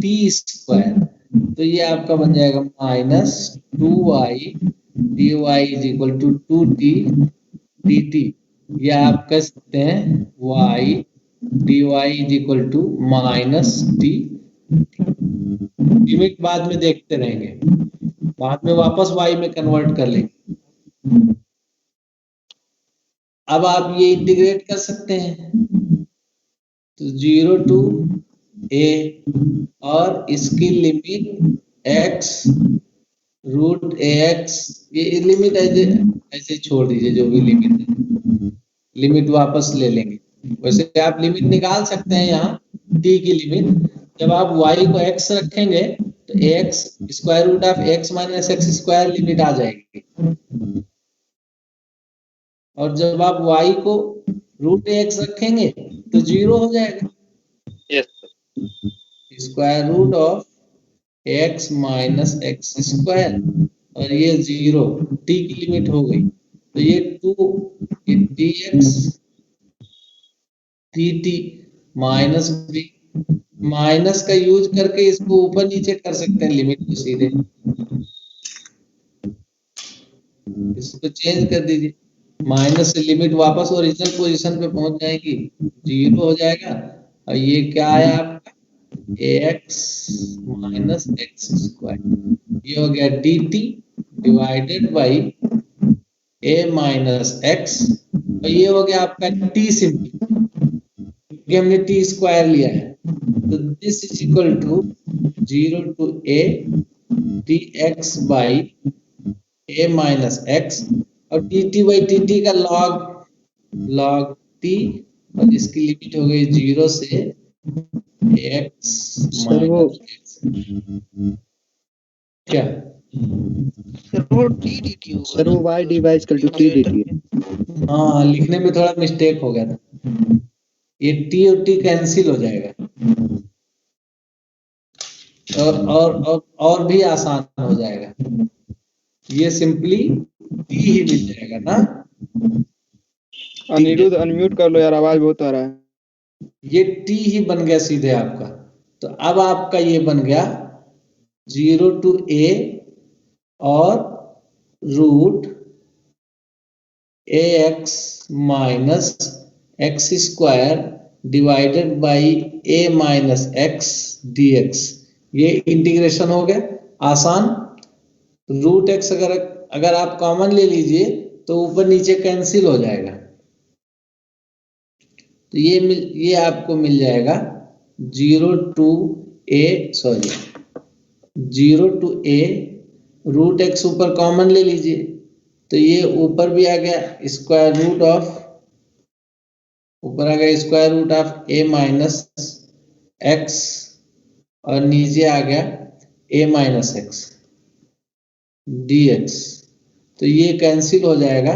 t square, तो ये आपका बन जाएगा minus 2y dy is equal to 2t dt, या आप कह सकते हैं y dy is equal to minus t। Limit बाद में देखते रहेंगे, बाद में वापस y में कन्वर्ट कर लेंगे। अब आप ये इंटीग्रेट कर सकते हैं, तो 0 टू a, और इसकी लिमिट x रूट ax, ये लिमिट ऐसे छोड़ दीजिए, जो भी लिमिट है, लिमिट वापस ले लेंगे। वैसे आप लिमिट निकाल सकते हैं यहाँ t की लिमिट, जब आप y को x रखेंगे तो x square root of x minus x square limit आ जाएगी, और जब आप y को रूट x रखेंगे तो 0 हो जाएगा। Yes sir. Square root of x minus x square, और ये 0, t की लिमिट हो गई, तो ये 2 ये dx dt minus b, minus का यूज करके इसको ऊपर नीचे कर सकते हैं लिमिट को सीधे, इसको चेंज कर दीजिए, माइनस से लिमिट वापस ओरिजिनल पोजीशन पे पहुंच जाएगी, 0 हो जाएगा। और ये क्या है आपका ax माइनस एक्स स्क्वायर, ये हो गया dt divided by a minus x, और ये हो गया आपका t सिंपल, क्योंकि हमने t स्क्वायर लिया है। तो this is equal to 0 to a dx by a minus x, और dt बाई dt का log t, और इसकी लिमिट हो गई 0 से x सर वो क्या, Sir, वो t dt होगा। सर वो y dy equal to t dt है। हाँ लिखने में थोड़ा मिस्टेक हो गया था, ये t और t कैंसिल हो जाएगा, और भी आसान हो जाएगा, ये सिंपली t ही मिल जाएगा ना। अनिरुद्ध अनम्यूट कर लो यार, आवाज बहुत आ रहा है। ये t ही बन गया सीधे आपका। तो अब आपका ये बन गया 0 टू a और root ax minus x square divided by a minus x dx, ये इंटीग्रेशन हो गया आसान। रूट एक्स अगर आप कॉमन ले लीजिए तो ऊपर नीचे कैंसिल हो जाएगा, तो ये आपको मिल जाएगा 0 to a रूट एक्स ऊपर कॉमन ले लीजिए, तो ये ऊपर भी आ गया square root of a minus x और नीचे आ गया a माइनस एक्स dx, तो ये कैंसिल हो जाएगा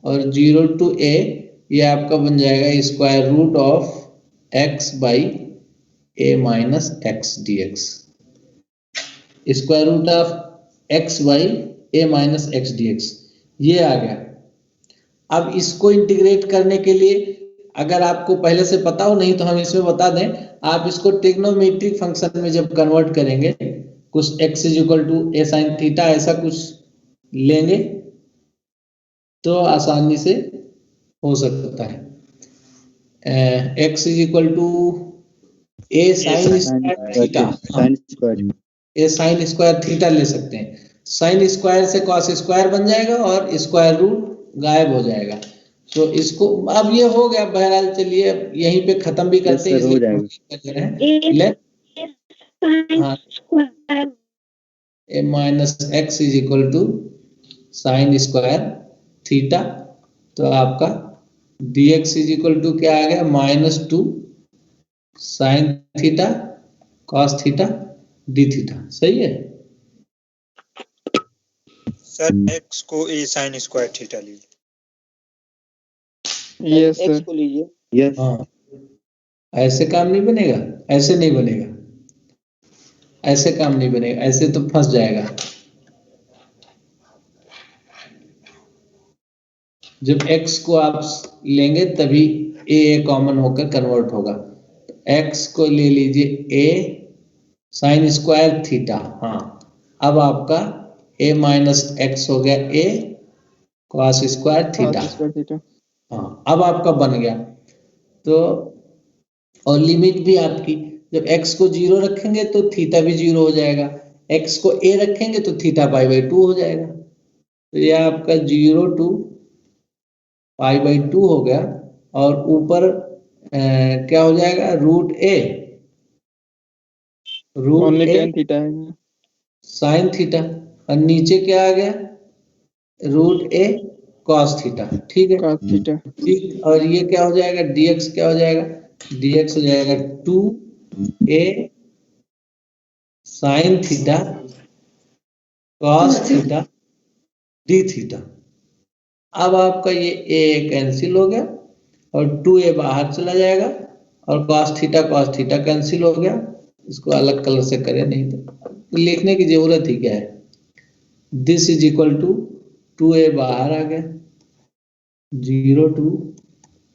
और 0 to a ये आपका बन जाएगा square root of x by a minus x dx, square root of x by a minus x dx, ये आ गया। अब इसको इंटीग्रेट करने के लिए अगर आपको पहले से पता हो, नहीं तो हम इसमें बता दें, आप इसको ट्रिग्नोमेट्रिक फंक्शन में जब कन्वर्ट करेंगे, कुछ x equal to a sine theta ऐसा कुछ लेंगे तो आसानी से हो सकता है। x equal to a sine square theta ले सकते हैं, साइन स्क्वायर से कॉस स्क्वायर बन जाएगा और स्क्वायर रूट गायब हो जाएगा। तो इसको अब ये हो गया, बहरहाल चलिए यहीं पे खत्म भी करते हैं, हो जाएगा। a minus x is equal to sine square theta, तो आपका dx इज इक्वल टू क्या आ गया, -2 sine theta cos theta D theta, सही है सर। x को a साइन स्क्वायर थीटा लीजिए। Yes x sir. को लीजिए। यस हाँ, ऐसे काम नहीं बनेगा, ऐसे नहीं बनेगा, ऐसे काम नहीं बनेगा, ऐसे तो फंस जाएगा। जब x को आप लेंगे तभी a कॉमन होकर कन्वर्ट होगा। x को ले लीजिए a साइन स्क्वायर थीटा, हाँ अब आपका a माइनस एक्स हो गया a कॉस स्क्वायर थीटा, हाँ अब आपका बन गया। तो और लिमिट भी आपकी, जब x को 0 रखेंगे तो थीटा भी 0 हो जाएगा, x को a रखेंगे तो थीटा π/2 हो जाएगा। तो यह आपका 0 to π/2 हो गया और ऊपर क्या हो जाएगा, रूट a साइन थीटा और नीचे क्या आ गया, रूट a कॉस थीटा, ठीक है ठीक। और ये क्या हो जाएगा, dx क्या हो जाएगा, dx हो जाएगा 2a sine theta cos theta D theta. अब आपका ये a कैंसिल हो गया और 2a बाहर चला जाएगा और कॉस थीटा कैंसिल हो गया। इसको अलग कलर से करें, नहीं तो लिखने की जरूरत ही क्या है। This is equal to 2a बाहर आ गया, 0 to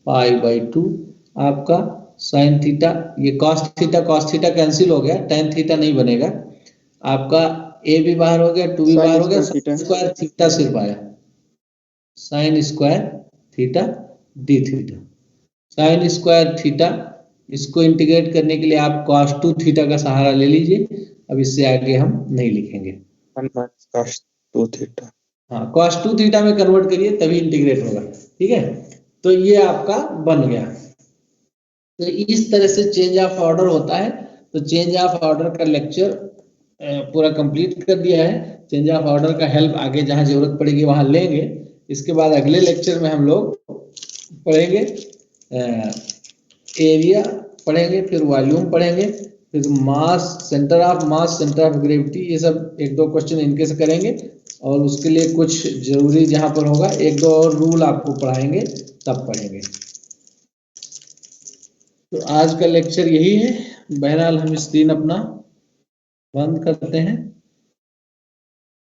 π/2 आपका साइन थीटा, ये कॉस थीटा कैंसिल हो गया, टेन थीटा नहीं बनेगा, आपका a भी बाहर हो गया, 2 भी बाहर हो गया, स्क्वायर थीटा सिर्फ आया, sign square theta D theta. Sign square theta, इसको इंटीग्रेट करने के लिए आप cos 2 थीटा का सहारा ले लीजिए। अब इससे आगे हम नहीं लिखेंगे, cos 2 थीटा, हाँ cos 2 थीटा में कन्वर्ट करिए तभी इंटीग्रेट होगा, ठीक है। तो ये आपका बन गया। तो इस तरह से चेंज ऑफ ऑर्डर होता है। तो चेंज ऑफ ऑर्डर का लेक्चर पूरा कंप्लीट कर दिया है। चेंज ऑफ ऑर्डर का हेल्प आगे जहां जरूरत पड़ेगी वहां लेंगे। इसके बाद अगले लेक्चर में हम लोग पढ़ेंगे एरिया पढ़ेंगे, फिर वॉल्यूम पढ़ेंगे, फिर mass, centre of mass, centre of gravity, ये सब एक दो क्वेश्चन इनके से करेंगे। और उसके लिए कुछ जरूरी जहां पर होगा एक दो और रूल आपको पढ़ाएंगे, तब पढ़ेंगे। तो आज का लेक्चर यही है। बहरहाल हम स्क्रीन अपना बंद करते हैं।